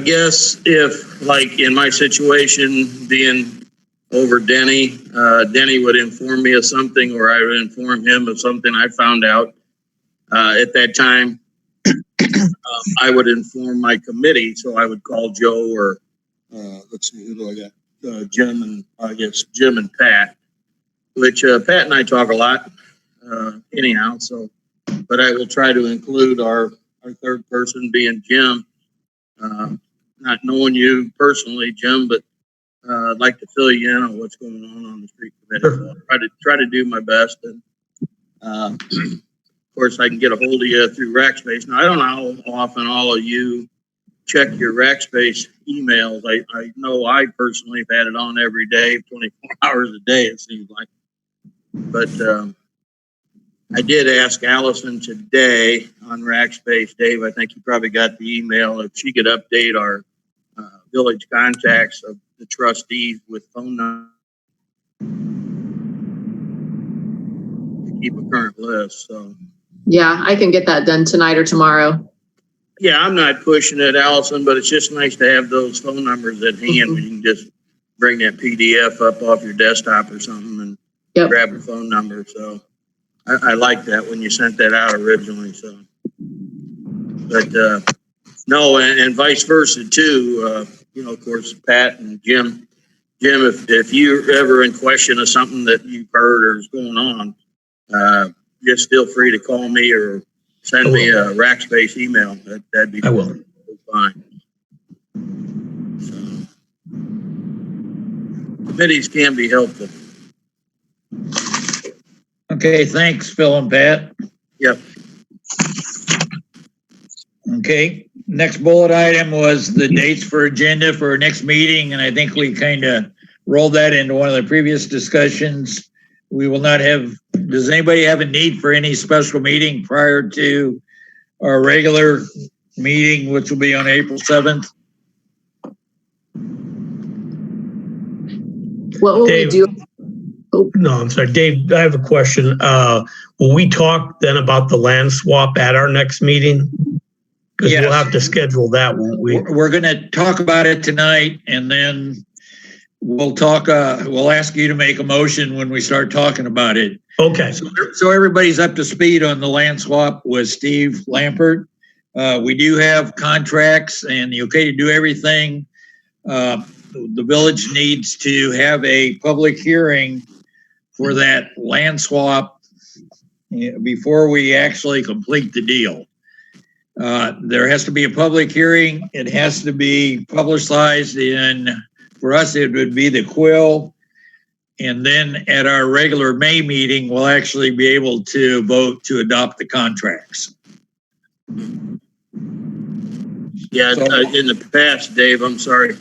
guess if, like in my situation, being over Denny, Denny would inform me of something, or I would inform him of something I found out at that time. I would inform my committee, so I would call Joe or let's see, who do I got? Jim and I guess Jim and Pat, which Pat and I talk a lot anyhow. So, but I will try to include our third person being Jim. Not knowing you personally, Jim, but I'd like to fill you in on what's going on the street committee. So I'll try to do my best. And of course, I can get a hold of you through Rackspace. Now, I don't know how often all of you check your Rackspace emails. I know I personally have had it on every day, 24 hours a day, it seems like. But I did ask Allison today on Rackspace, Dave, I think you probably got the email, if she could update our village contacts of the trustees with phone numbers to keep a current list. So Yeah, I can get that done tonight or tomorrow. Yeah, I'm not pushing it, Allison, but it's just nice to have those phone numbers at hand when you can just bring that PDF up off your desktop or something and grab a phone number. So I like that when you sent that out originally. So, but no, and vice versa too. You know, of course, Pat and Jim, if you're ever in question of something that you've heard or is going on, just feel free to call me or send me a Rackspace email. That'd be fine. So, committees can be helpful. Okay, thanks, Phil and Pat. Yep. Okay, next bullet item was the dates for agenda for our next meeting, and I think we kind of rolled that into one of the previous discussions. We will not have, does anybody have a need for any special meeting prior to our regular meeting, which will be on April 7th? What will we do? Oh. No, I'm sorry, Dave, I have a question. Will we talk then about the land swap at our next meeting? Because we'll have to schedule that, won't we? We're going to talk about it tonight, and then we'll talk, we'll ask you to make a motion when we start talking about it. Okay. So everybody's up to speed on the land swap with Steve Lampert. We do have contracts and the okay to do everything. The village needs to have a public hearing for that land swap before we actually complete the deal. There has to be a public hearing. It has to be publicized in, for us, it would be the Quill. And then at our regular May meeting, we'll actually be able to vote to adopt the contracts. Yeah, in the past, Dave, I'm sorry.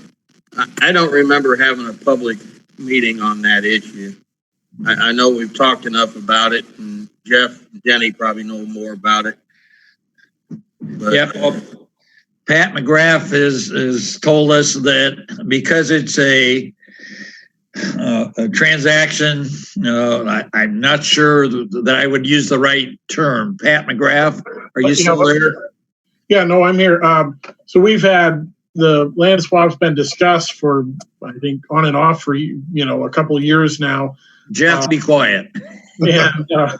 I don't remember having a public meeting on that issue. I know we've talked enough about it, and Jeff and Denny probably know more about it. But, well, Pat McGrath has told us that because it's a transaction, I'm not sure that I would use the right term. Pat McGrath, are you still there? Yeah, no, I'm here. So we've had the land swap's been discussed for, I think, on and off for, a couple of years now. Jeff, be quiet. And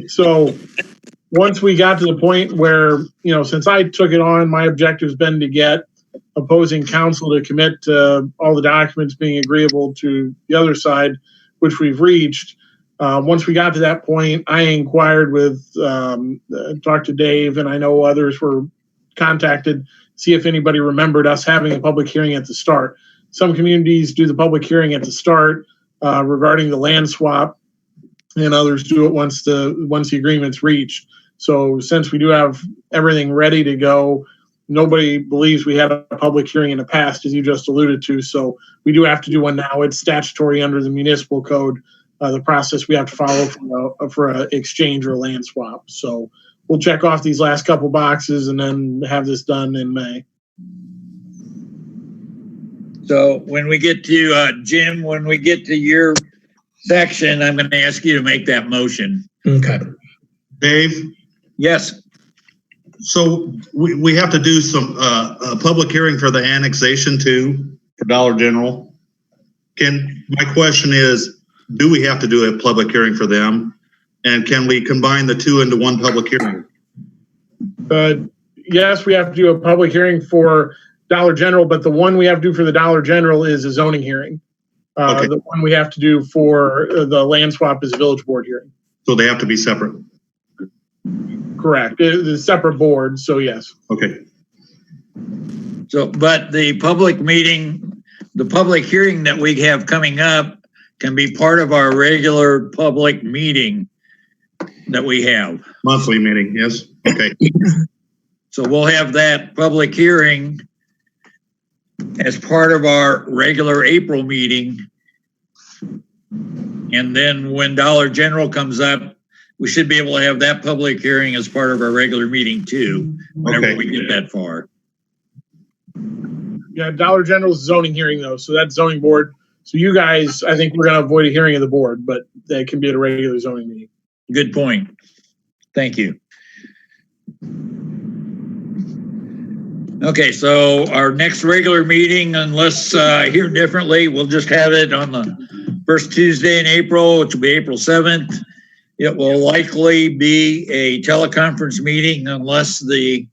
so once we got to the point where, since I took it on, my objective has been to get opposing counsel to commit to all the documents being agreeable to the other side, which we've reached. Once we got to that point, I inquired with, talked to Dave, and I know others were contacted, see if anybody remembered us having a public hearing at the start. Some communities do the public hearing at the start regarding the land swap, and others do it once the agreement's reached. So since we do have everything ready to go, nobody believes we had a public hearing in the past, as you just alluded to. So we do have to do one now. It's statutory under the municipal code, the process we have to follow for an exchange or a land swap. So we'll check off these last couple boxes and then have this done in May. So when we get to, Jim, when we get to your section, I'm going to ask you to make that motion. Okay. Dave? Yes. So we have to do some a public hearing for the annexation too, for Dollar General. My question is, do we have to do a public hearing for them? And can we combine the two into one public hearing? Yes, we have to do a public hearing for Dollar General, but the one we have to do for the Dollar General is a zoning hearing. Okay. The one we have to do for the land swap is a village board hearing. So they have to be separate? Correct. It's a separate board, so yes. Okay. So, but the public meeting, the public hearing that we have coming up can be part of our regular public meeting that we have. Monthly meeting, yes. Okay. So we'll have that public hearing as part of our regular April meeting. And then when Dollar General comes up, we should be able to have that public hearing as part of our regular meeting too, whenever we get that far. Yeah, Dollar General's zoning hearing though, so that's zoning board. So you guys, I think we're going to avoid a hearing of the board, but that can be at a regular zoning meeting. Good point. Thank you. Okay, so our next regular meeting, unless I hear differently, we'll just have it on the first Tuesday in April, which will be April 7th. It will likely be a teleconference meeting unless the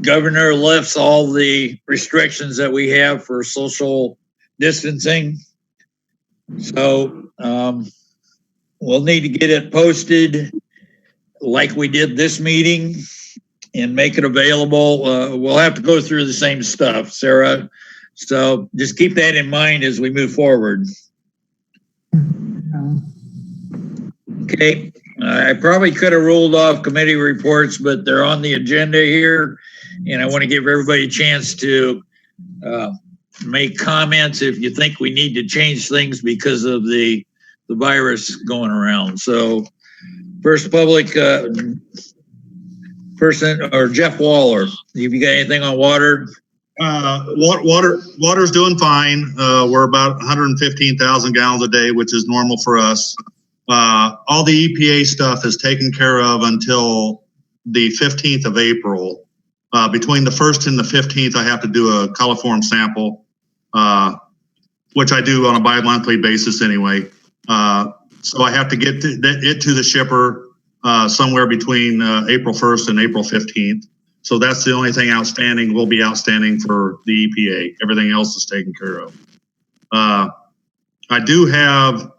governor lifts all the restrictions that we have for social distancing. So we'll need to get it posted like we did this meeting and make it available. We'll have to go through the same stuff, Sarah. So just keep that in mind as we move forward. Okay, I probably could have ruled off committee reports, but they're on the agenda here. And I want to give everybody a chance to make comments if you think we need to change things because of the virus going around. So first public person, or Jeff Waller, have you got anything on water? Water's doing fine. We're about 115,000 gallons a day, which is normal for us. All the EPA stuff is taken care of until the 15th of April. Between the 1st and the 15th, I have to do a coliform sample, which I do on a bi-monthly basis anyway. So I have to get it to the shipper somewhere between April 1st and April 15th. So that's the only thing outstanding, will be outstanding for the EPA. Everything else is taken care of. I do have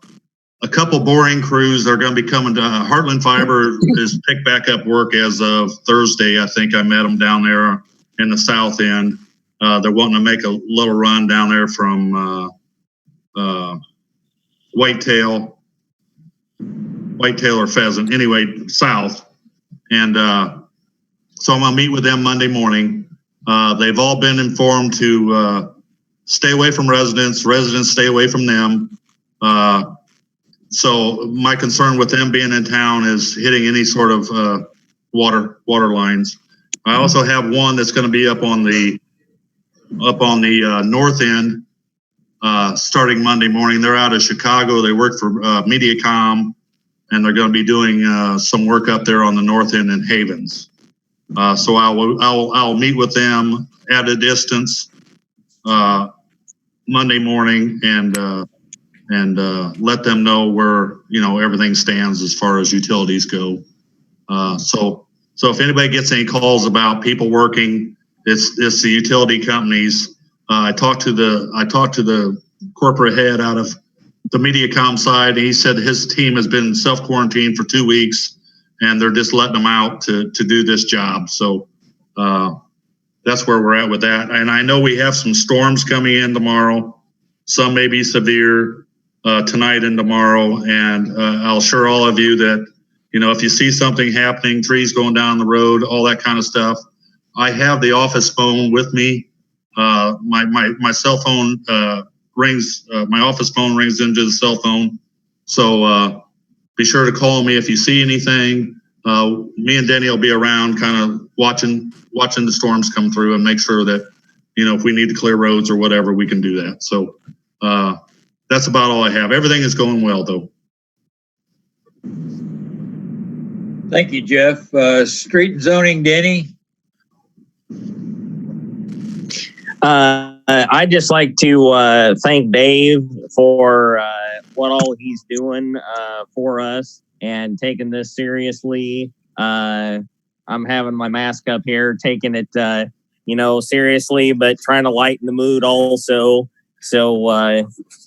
a couple boring crews that are going to be coming to Heartland Fiber is picked back up work as of Thursday. I think I met them down there in the south end. They're wanting to make a little run down there from whitetail or pheasant, anyway, south. And so I'm gonna meet with them Monday morning. They've all been informed to stay away from residents stay away from them. So my concern with them being in town is hitting any sort of water lines. I also have one that's gonna be up on the north end starting Monday morning. They're out of Chicago. They work for Mediacom, and they're going to be doing some work up there on the north end in Havens. So I'll meet with them at a distance Monday morning and let them know where everything stands as far as utilities go. So if anybody gets any calls about people working, it's the utility companies. I talked to the corporate head out of the Mediacom side, and he said his team has been self-quarantined for 2 weeks, and they're just letting them out to do this job. So that's where we're at with that. And I know we have some storms coming in tomorrow. Some may be severe tonight and tomorrow. And I'll assure all of you that, if you see something happening, trees going down the road, all that kind of stuff, I have the office phone with me. My cell phone rings, my office phone rings into the cell phone. So be sure to call me if you see anything. Me and Denny will be around kind of watching the storms come through and make sure that, if we need to clear roads or whatever, we can do that. So that's about all I have. Everything is going well, though. Thank you, Jeff. Street and zoning, Denny. I'd just like to thank Dave for what all he's doing for us and taking this seriously. I'm having my mask up here, taking it, seriously, but trying to lighten the mood also. So,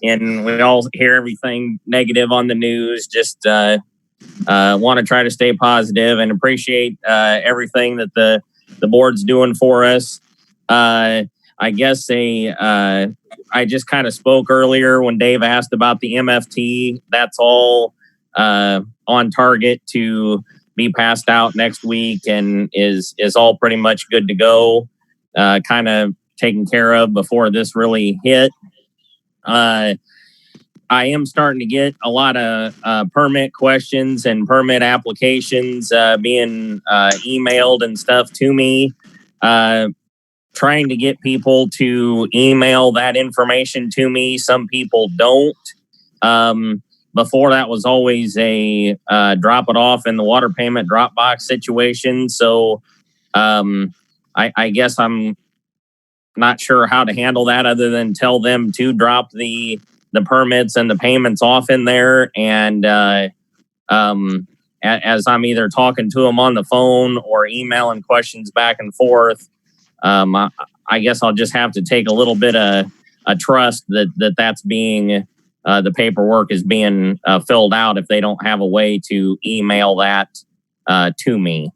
and we all hear everything negative on the news. Just want to try to stay positive and appreciate everything that the board's doing for us. I guess I just kind of spoke earlier when Dave asked about the MFT. That's all on target to be passed out next week and is all pretty much good to go, kind of taken care of before this really hit. I am starting to get a lot of permit questions and permit applications being emailed and stuff to me. Trying to get people to email that information to me. Some people don't. Before that was always a drop it off in the water payment Dropbox situation. So I guess I'm not sure how to handle that other than tell them to drop the permits and the payments off in there. And as I'm either talking to them on the phone or emailing questions back and forth, I guess I'll just have to take a little bit of a trust that's being the paperwork is being filled out if they don't have a way to email that to me.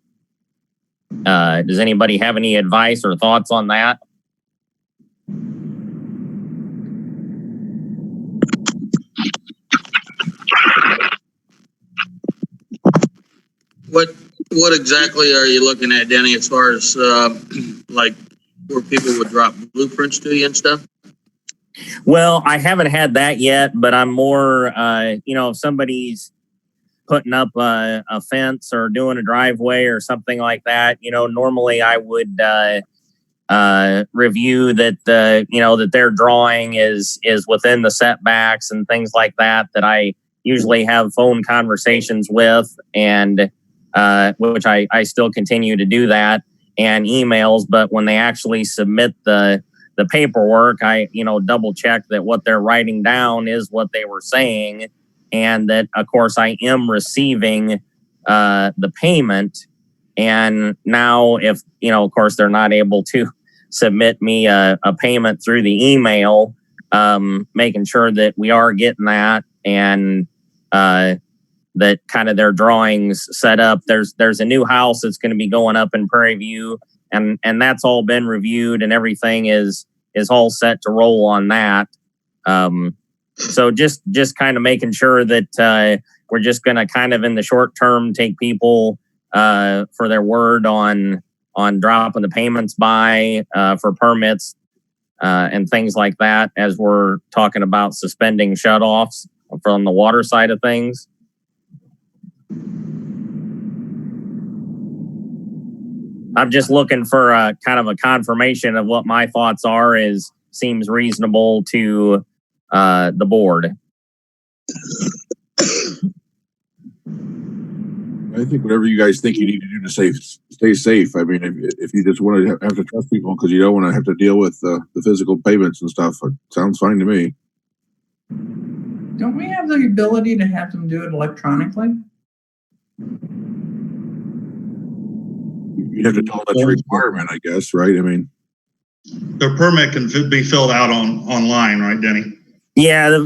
Does anybody have any advice or thoughts on that? What exactly are you looking at, Denny, as far as like where people would drop blueprints to you and stuff? Well, I haven't had that yet, but I'm more, if somebody's putting up a fence or doing a driveway or something like that, normally I would review that that their drawing is within the setbacks and things like that I usually have phone conversations with, and which I still continue to do that, and emails. But when they actually submit the paperwork, I double check that what they're writing down is what they were saying, and that of course I am receiving the payment. And now if of course they're not able to submit me a payment through the email, making sure that we are getting that, and that kind of their drawings set up. There's a new house that's going to be going up in Prairie View, and that's all been reviewed, and everything is all set to roll on that. So just kind of making sure that we're just going to kind of in the short term take people for their word on dropping the payments by for permits and things like that, as we're talking about suspending shutoffs from the water side of things. I'm just looking for a kind of a confirmation of what my thoughts are seems reasonable to the board. I think whatever you guys think you need to do to stay safe. I mean, if you just want to have to trust people because you don't want to have to deal with the physical payments and stuff, it sounds fine to me. Don't we have the ability to have them do it electronically? You'd have to tell them that's a requirement, I guess, right? I mean, the permit can be filled out online, right, Denny? Yeah,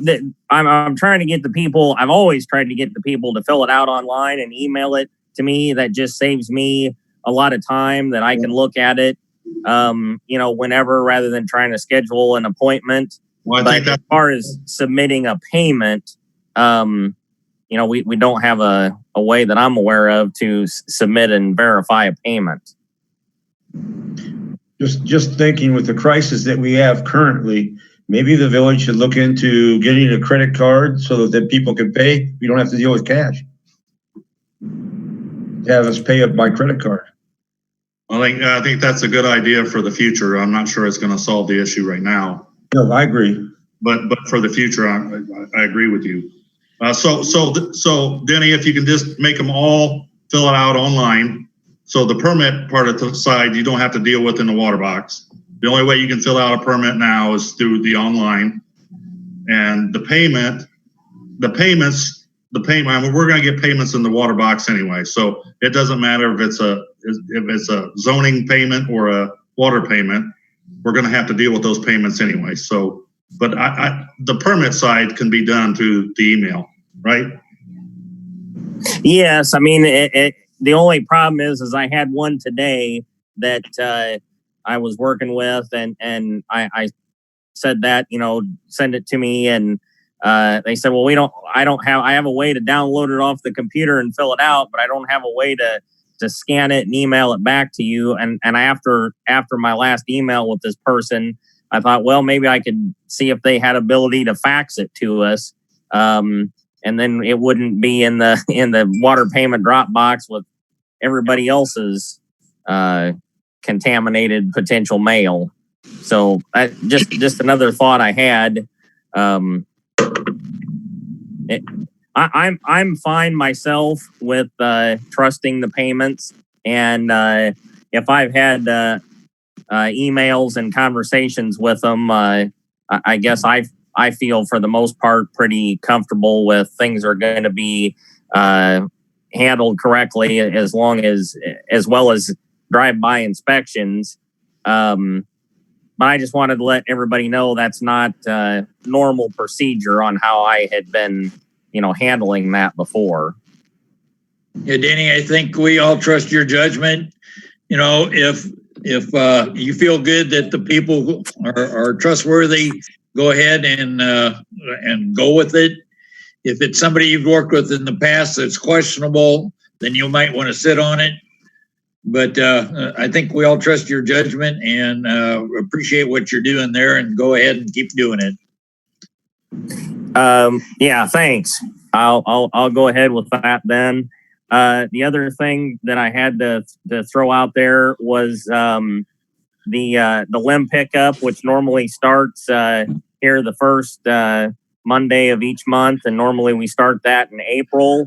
I'm trying to get the people. I've always tried to get the people to fill it out online and email it to me. That just saves me a lot of time that I can look at it, whenever, rather than trying to schedule an appointment. Well, but as far as submitting a payment, we don't have a way that I'm aware of to submit and verify a payment. Just thinking with the crisis that we have currently, maybe the village should look into getting a credit card so that people can pay. We don't have to deal with cash. Have us pay up by credit card. I think that's a good idea for the future. I'm not sure it's going to solve the issue right now. No, I agree. But for the future, I agree with you. So Denny, if you can just make them all fill it out online. So the permit part of the side, you don't have to deal with in the water box. The only way you can fill out a permit now is through the online. And the payment, I mean, we're going to get payments in the water box anyway. So it doesn't matter if it's a zoning payment or a water payment. We're going to have to deal with those payments anyway. So, but the permit side can be done through the email, right? Yes, I mean, the only problem is I had one today that I was working with, and I said that, send it to me, and they said, well, I have a way to download it off the computer and fill it out, but I don't have a way to scan it and email it back to you. And after my last email with this person, I thought, well, maybe I could see if they had ability to fax it to us. And then it wouldn't be in the water payment drop box with everybody else's contaminated potential mail. So just another thought I had. I'm fine myself with trusting the payments, and if I've had emails and conversations with them, I guess I feel for the most part pretty comfortable with things are going to be handled correctly as well as drive-by inspections. But I just wanted to let everybody know that's not normal procedure on how I had been, handling that before. Yeah, Danny, I think we all trust your judgment. If you feel good that the people are trustworthy, go ahead and go with it. If it's somebody you've worked with in the past that's questionable, then you might want to sit on it. But I think we all trust your judgment and appreciate what you're doing there, and go ahead and keep doing it. Yeah, thanks. I'll go ahead with that then. The other thing that I had to throw out there was the limb pickup, which normally starts here the first Monday of each month, and normally we start that in April.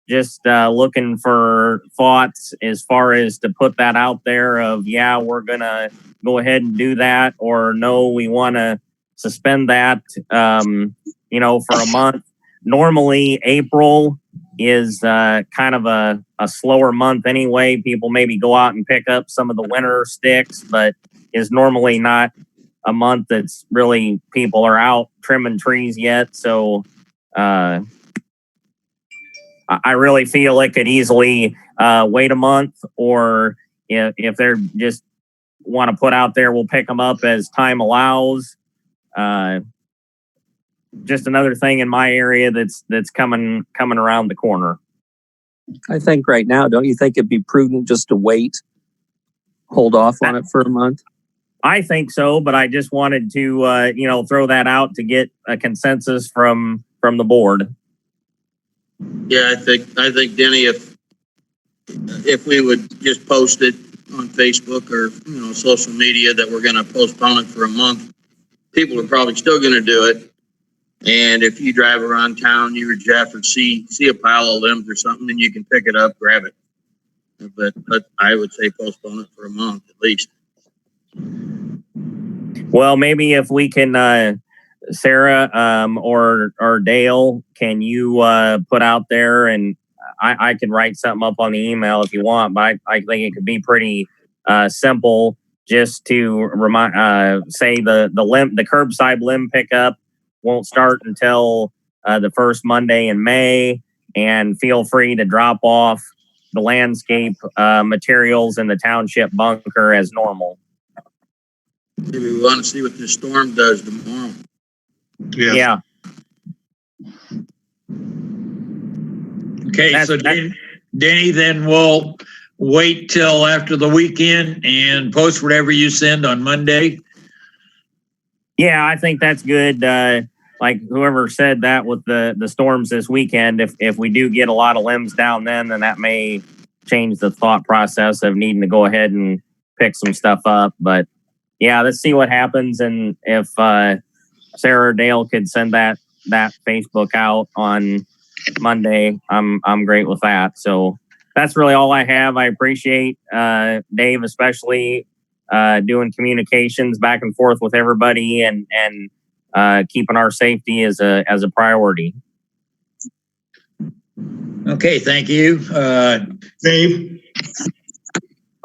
Just looking for thoughts as far as to put that out there of, yeah, we're going to go ahead and do that, or no, we want to suspend that, for a month. Normally, April is kind of a slower month anyway. People maybe go out and pick up some of the winter sticks, but is normally not a month that's really people are out trimming trees yet. So I really feel it could easily wait a month, or if they're just want to put out there, we'll pick them up as time allows. Just another thing in my area that's coming around the corner. I think right now, don't you think it'd be prudent just to wait, hold off on it for a month? I think so, but I just wanted to throw that out to get a consensus from the board. Yeah, I think Denny, if we would just post it on Facebook or social media that we're going to postpone it for a month, people are probably still going to do it. And if you drive around town, you or Jeff, or see a pile of limbs or something, then you can pick it up, grab it. But I would say postpone it for a month at least. Well, maybe if we can, Sarah or Dale, can you put out there, and I can write something up on the email if you want, but I think it could be pretty simple, just to say the curbside limb pickup won't start until the first Monday in May, and feel free to drop off the landscape materials in the township bunker as normal. Maybe we want to see what this storm does tomorrow. Yeah. Okay, so Denny, then we'll wait till after the weekend and post whatever you send on Monday. Yeah, I think that's good. Like whoever said that with the storms this weekend, if we do get a lot of limbs down then that may change the thought process of needing to go ahead and pick some stuff up. But yeah, let's see what happens. And if Sarah or Dale could send that Facebook out on Monday, I'm great with that. So that's really all I have. I appreciate Dave, especially doing communications back and forth with everybody and keeping our safety as a priority. Okay, thank you. Dave,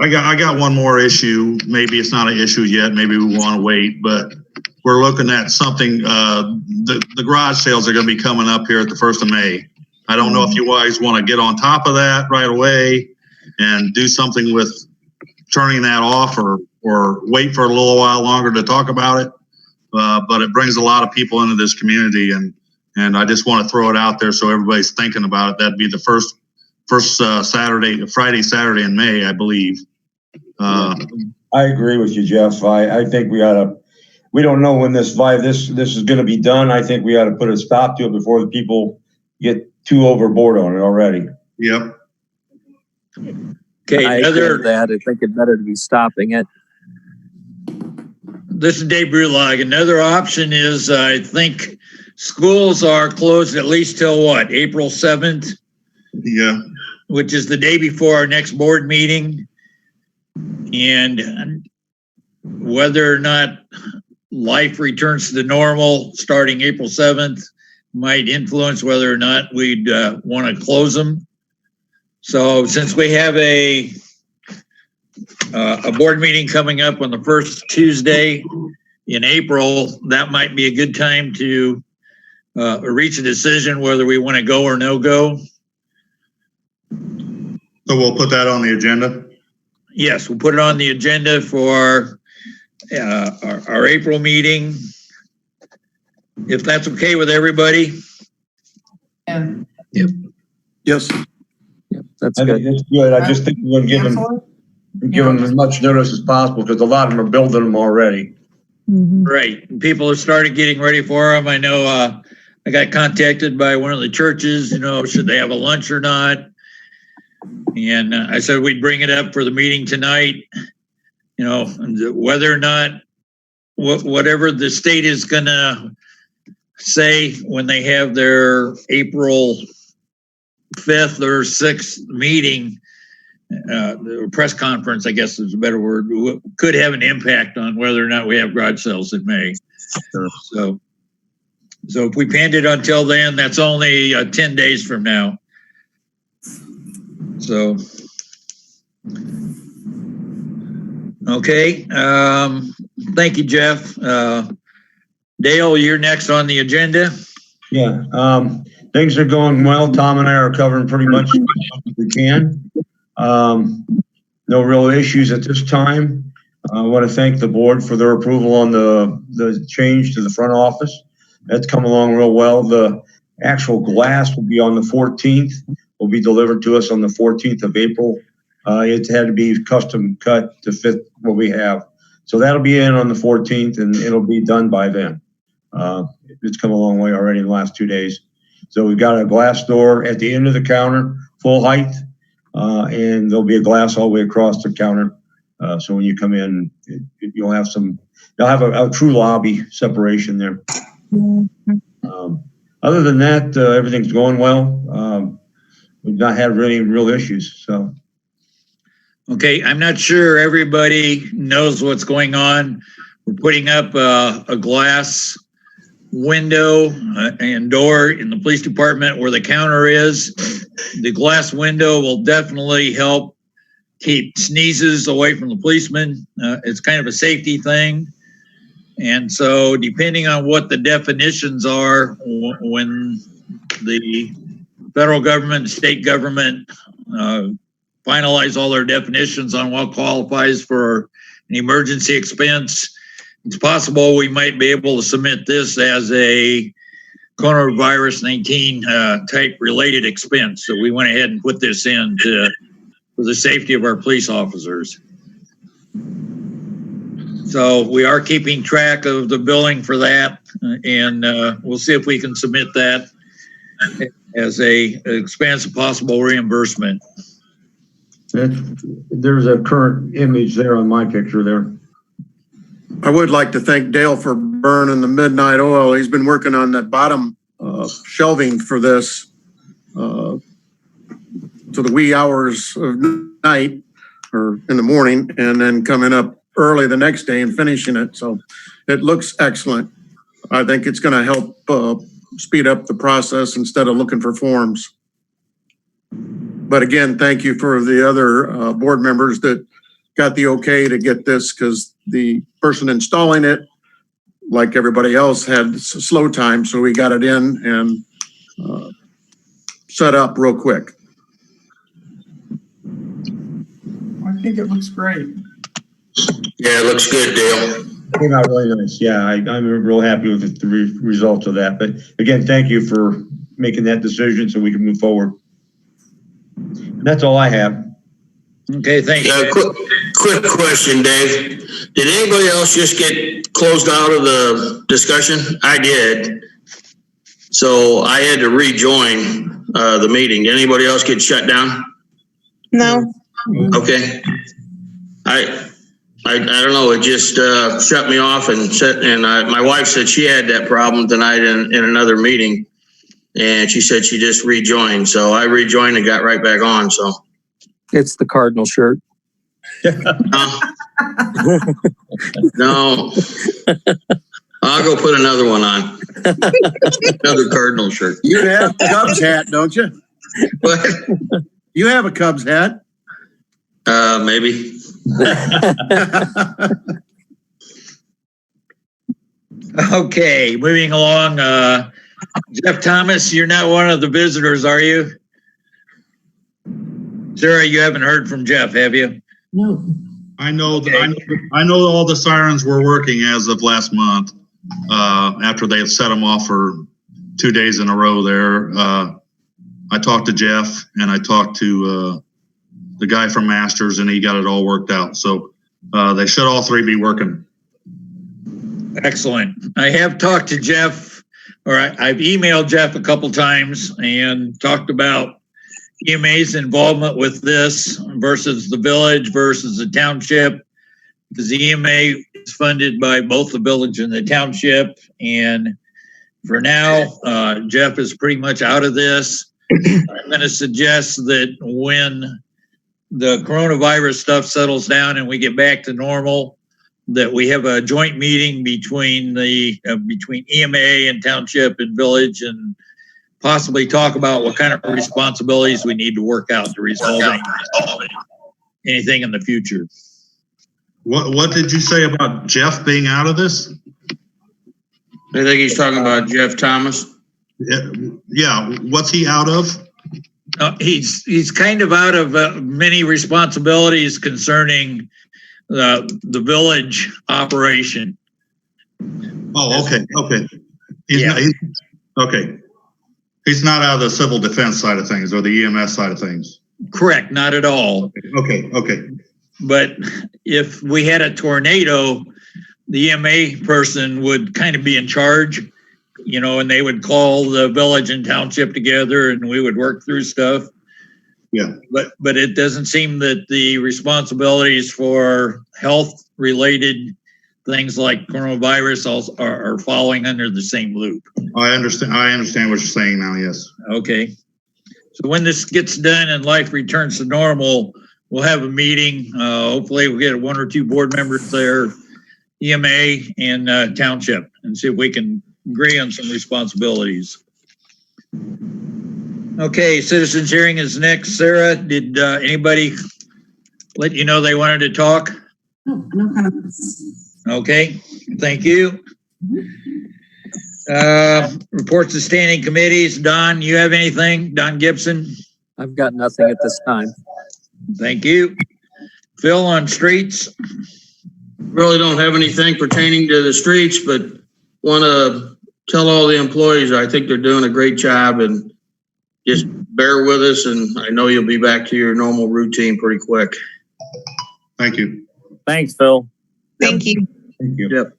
I got one more issue. Maybe it's not an issue yet. Maybe we want to wait, but we're looking at something. The garage sales are going to be coming up here at the 1st of May. I don't know if you guys want to get on top of that right away and do something with turning that off, or wait for a little while longer to talk about it. But it brings a lot of people into this community, and I just want to throw it out there so everybody's thinking about it. That'd be the first Friday, Saturday in May, I believe. I agree with you, Jeff. I think we don't know when this is going to be done. I think we ought to put a stop to it before the people get too overboard on it already. Yep. Okay, I agree with that. I think it's better to be stopping it. This is Dave Brulog. Another option is, I think schools are closed at least till what, April 7th? Yeah. Which is the day before our next board meeting. and whether or not life returns to normal starting April 7th might influence whether or not we'd want to close them. So since we have a board meeting coming up on the first Tuesday in April, that might be a good time to reach a decision whether we want to go or no go. So we'll put that on the agenda? Yes, we'll put it on the agenda for our April meeting, if that's okay with everybody. Yeah. Yes. Yep, that's I good. think it's good. I just think we're gonna give them as much notice as possible because a lot of them are building them already. Right. And people have started getting ready for them. I know I got contacted by one of the churches, should they have a lunch or not? And I said we'd bring it up for the meeting tonight, whether or not, whatever the state is going to say when they have their April 5th or 6th meeting, the press conference, I guess is a better word, could have an impact on whether or not we have garage sales in May. Sure. So if we panned it until then, that's only 10 days from now. So, okay. Thank you, Jeff. Dale, you're next on the agenda. Yeah, things are going well. Tom and I are covering pretty much as we can. No real issues at this time. I want to thank the board for their approval on the change to the front office. That's come along real well. The actual glass will be on the 14th. Will be delivered to us on the 14th of April. It had to be custom cut to fit what we have. So that'll be in on the 14th and it'll be done by then. It's come a long way already in the last 2 days. So we've got a glass door at the end of the counter, full height, and there'll be a glass all the way across the counter. So when you come in, you'll have a true lobby separation there. Other than that, everything's going well. We've not had really real issues. So. Okay, I'm not sure everybody knows what's going on. We're putting up a glass window and door in the police department where the counter is. The glass window will definitely help keep sneezes away from the policeman. It's kind of a safety thing. And so depending on what the definitions are, when the federal government, state government finalize all their definitions on what qualifies for an emergency expense, it's possible we might be able to submit this as a coronavirus 19 type related expense. So we went ahead and put this in for the safety of our police officers. So we are keeping track of the billing for that, and we'll see if we can submit that as a expense of possible reimbursement. There's a current image there on my picture there. I would like to thank Dale for burning the midnight oil. He's been working on that bottom shelving for this to the wee hours of night or in the morning, and then coming up early the next day and finishing it. So it looks excellent. I think it's going to help speed up the process instead of looking for forms. But again, thank you for the other board members that got the okay to get this, because the person installing it, like everybody else, had slow time. So we got it in and set up real quick. I think it looks great. Yeah, it looks good, Dale. Came out really nice. Yeah, I'm real happy with the results of that. But again, thank you for making that decision so we can move forward. And that's all I have. Okay, thank you. Yeah, quick question, Dave. Did anybody else just get closed out of the discussion? I did. So I had to rejoin the meeting. Did anybody else get shut down? No. Okay. I don't know. It just shut me off and my wife said she had that problem tonight in another meeting, and she said she just rejoined. So I rejoined and got right back on. So It's the Cardinal shirt. No. I'll go put another one on. Another Cardinal shirt. You have a Cubs hat, don't you? What? You have a Cubs hat. Maybe. Okay, moving along. Jeff Thomas, you're not one of the visitors, are you? Sarah, you haven't heard from Jeff, have you? No. I know I know all the sirens were working as of last month. After they had set them off for 2 days in a row there. I talked to Jeff and I talked to the guy from Masters, and he got it all worked out. So they should all three be working. Excellent. I have talked to Jeff, or I've emailed Jeff a couple times and talked about EMA's involvement with this versus the village versus the township, because the EMA is funded by both the village and the township. And for now, Jeff is pretty much out of this. I'm going to suggest that when the coronavirus stuff settles down and we get back to normal, that we have a joint meeting between the between EMA and township and village, and possibly talk about what kind of responsibilities we need to work out to resolve anything in the future. What did you say about Jeff being out of this? I think he's talking about Jeff Thomas. Yeah. What's he out of? He's kind of out of many responsibilities concerning the village operation. Oh, okay. Okay. He's not out of the civil defense side of things or the EMS side of things. Correct, not at all. Okay. But if we had a tornado, the EMA person would kind of be in charge, and they would call the village and township together and we would work through stuff. Yeah. But it doesn't seem that the responsibilities for health related things like coronavirus are falling under the same loop. I understand what you're saying now. Yes. Okay. So when this gets done and life returns to normal, we'll have a meeting. Hopefully we'll get 1 or 2 board members there, EMA and township, and see if we can agree on some responsibilities. Okay, citizens hearing is next. Sarah, did anybody let you know they wanted to talk? No comments. Okay, thank you. Reports to standing committees. Don, you have anything? Don Gibson? I've got nothing at this time. Thank you. Phil, on streets? Really don't have anything pertaining to the streets, but want to tell all the employees I think they're doing a great job, and just bear with us, and I know you'll be back to your normal routine pretty quick. Thank you. Thanks, Phil. Thank you. Thank you. Yep.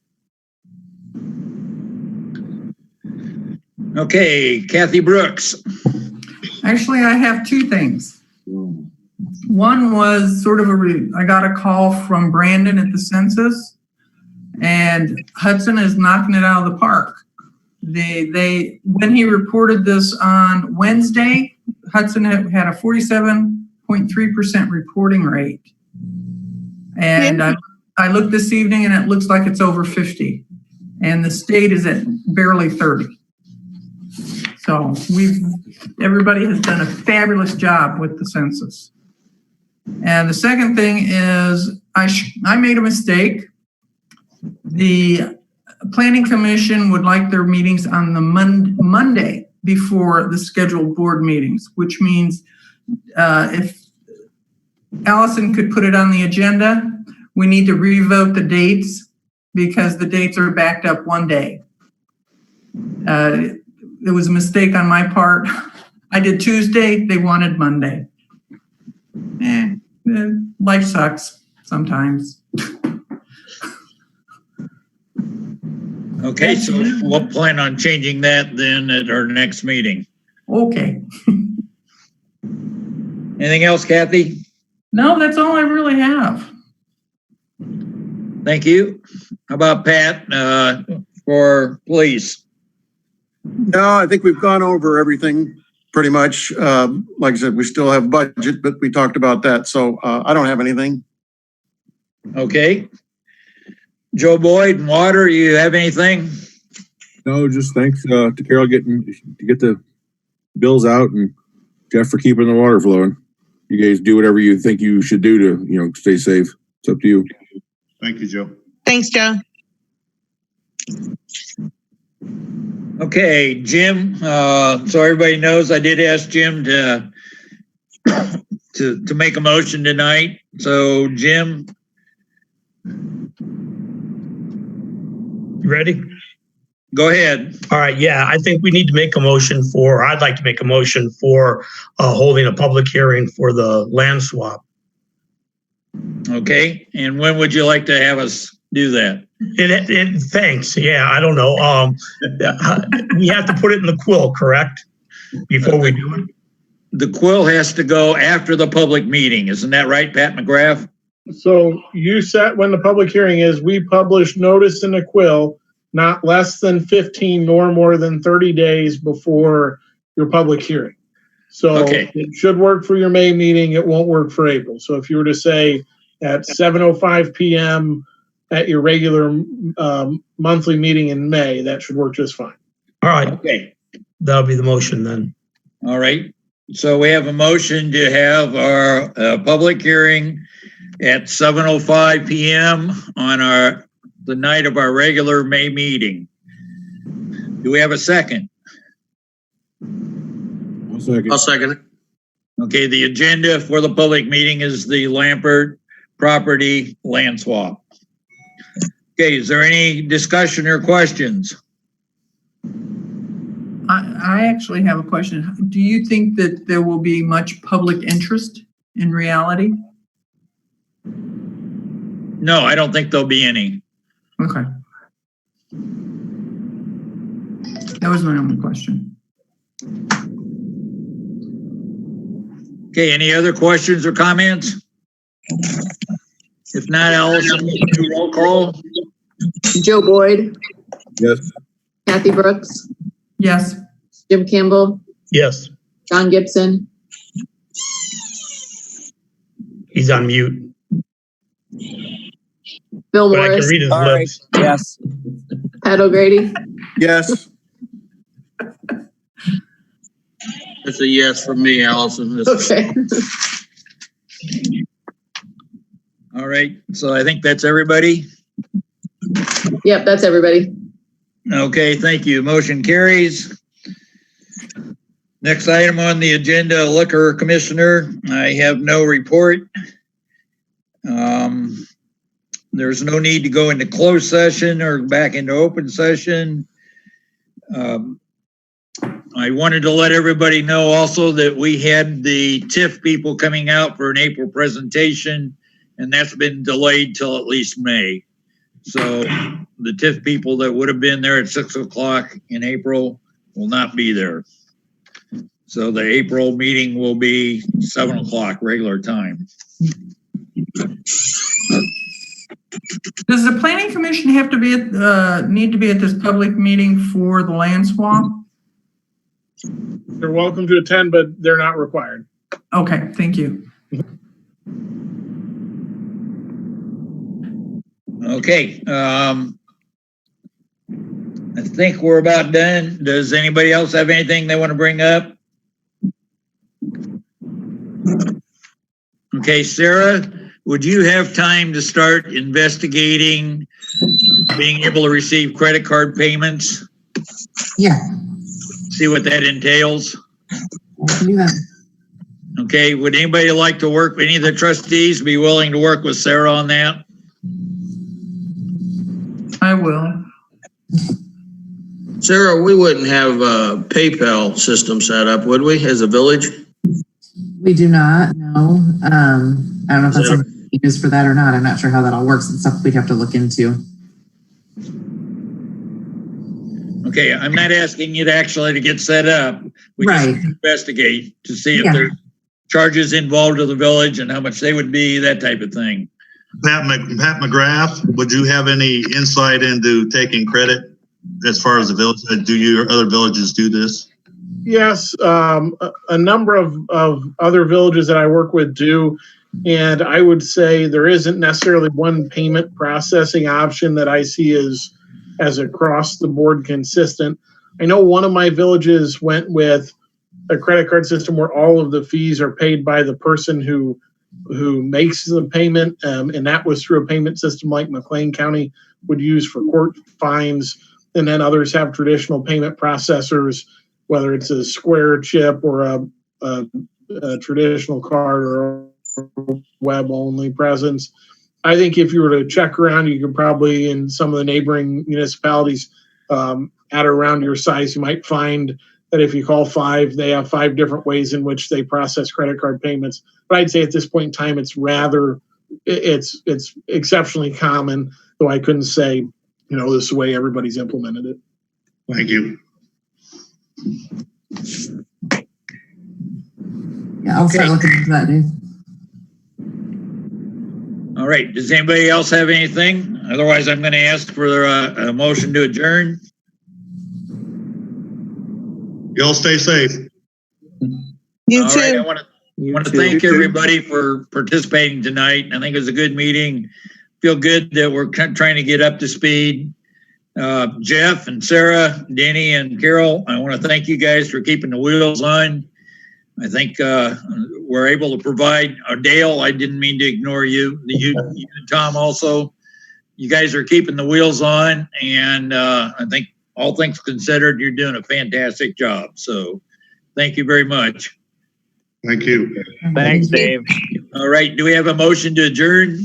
Okay, Kathy Brooks. Actually, I have 2 things. One was sort of I got a call from Brandon at the census, and Hudson is knocking it out of the park. When he reported this on Wednesday, Hudson had a 47.3% reporting rate. And I looked this evening and it looks like it's over 50. And the state is at barely 30. So everybody has done a fabulous job with the census. And the second thing is I made a mistake. The Planning Commission would like their meetings on the Monday before the scheduled board meetings, which means if Allison could put it on the agenda, we need to revote the dates because the dates are backed up 1 day. It was a mistake on my part. I did Tuesday, they wanted Monday. Life sucks sometimes. Okay, so we'll plan on changing that then at our next meeting. Okay. Anything else, Kathy? No, that's all I really have. Thank you. How about Pat for police? No, I think we've gone over everything pretty much. Like I said, we still have budget, but we talked about that. So I don't have anything. Okay. Joe Boyd and Water, you have anything? No, just thanks to Carol to get the bills out, and Jeff for keeping the water flowing. You guys do whatever you think you should do to, stay safe. It's up to you. Thank you, Joe. Thanks, Joe. Okay, Jim, so everybody knows I did ask Jim to make a motion tonight. So Jim. You ready? Go ahead. All right. Yeah, I think we need to make a motion I'd like to make a motion for holding a public hearing for the land swap. Okay. And when would you like to have us do that? Thanks. Yeah, I don't know. We have to put it in the quill, correct? Before we do it? The quill has to go after the public meeting. Isn't that right, Pat McGrath? So you set when the public hearing is, we publish notice in the quill not less than 15 nor more than 30 days before your public hearing. So It should work for your May meeting. It won't work for April. So if you were to say at 7:05 p.m. at your regular monthly meeting in May, that should work just fine. All right. Okay. That'll be the motion then. All right. So we have a motion to have our public hearing at 7:05 p.m. on the night of our regular May meeting. Do we have a second? I'll second it. Okay, the agenda for the public meeting is the Lampert property land swap. Okay, is there any discussion or questions? I actually have a question. Do you think that there will be much public interest in reality? No, I don't think there'll be any. Okay. That was my only question. Okay, any other questions or comments? If not, Allison, do roll call. Joe Boyd, Yes. Kathy Brooks, Yes. Jim Campbell, Yes. John Gibson, He's on mute. Bill But I can Morris, read his All right. lips. Yes. Pat O'Grady. Yes. That's a yes from me, Allison. Okay. All right, so I think that's everybody. Yep, that's everybody. Okay, thank you. Motion carries. Next item on the agenda, Liquor Commissioner. I have no report. There's no need to go into closed session or back into open session. I wanted to let everybody know also that we had the TIF people coming out for an April presentation, and that's been delayed till at least May. So the TIF people that would have been there at 6 o'clock in April will not be there. So the April meeting will be 7 o'clock regular time. Does the planning commission have to be need to be at this public meeting for the land swap? They're welcome to attend, but they're not required. Okay, thank you. Okay, I think we're about done. Does anybody else have anything they want to bring up? Okay, Sarah, would you have time to start investigating being able to receive credit card payments? Yeah, See what that entails? I can do that. Okay, would anybody like to work, any of the trustees be willing to work with Sarah on that? I will. Sarah, we wouldn't have a PayPal system set up, would we, as a village? We do not know. I don't know if that's something you use for that or not. I'm not sure how that all works. It's stuff we'd have to look into. Okay, I'm not asking you to actually to get set up. We Right. just investigate to see if Yeah. there's charges involved to the village and how much they would be, that type of thing. Pat McGrath, would you have any insight into taking credit as far as the village? Do your other villages do this? Yes, a number of other villages that I work with do. And I would say there isn't necessarily one payment processing option that I see as across the board consistent. I know one of my villages went with a credit card system where all of the fees are paid by the person who makes the payment, and that was through a payment system like McLean County would use for court fines. And then others have traditional payment processors, whether it's a Square chip or a traditional card or web-only presence. I think if you were to check around, you could probably, in some of the neighboring municipalities at around your size, you might find that if you call 5, they have 5 different ways in which they process credit card payments. But I'd say at this point in time, it's exceptionally common, though I couldn't say, this is the way everybody's implemented it. Thank you. Yeah, I'll start looking into that, Dave. All right. Does anybody else have anything? Otherwise, I'm going to ask for a motion to adjourn. Y'all stay safe. You All too. right, I want to thank everybody for participating tonight. I think it was a good meeting. Feel good that we're trying to get up to speed. Jeff and Sarah, Denny and Carol, I want to thank you guys for keeping the wheels on. I think we're able to provide. Dale, I didn't mean to ignore you. You and Tom also. You guys are keeping the wheels on, and I think all things considered, you're doing a fantastic job. So thank you very much. Thank you. Thanks, Dave. All right. Do we have a motion to adjourn?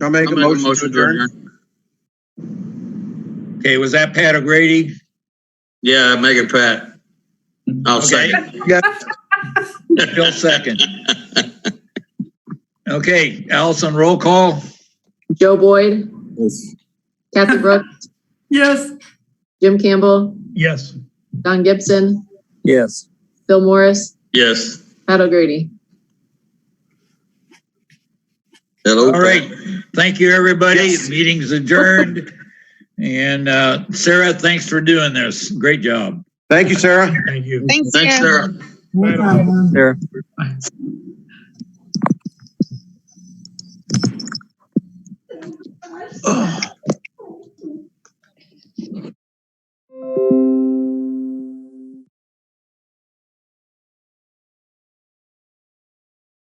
I'll make a motion to adjourn. Okay. Was that Pat O'Grady? Yeah, make it Pat. I'll second. Bill second. Okay. Allison, roll call. Joe Boyd, Yes. Kathy Brooks, Yes. Jim Campbell, Yes. Don Gibson, Yes. Phil Morris, Yes. Pat O'Grady. Hello. All right. Thank you, everybody. Meeting's adjourned. And Sarah, thanks for doing this. Great job. Thank you, Sarah. Thank you. Thanks, Thanks, Sarah. Sarah. No problem. There.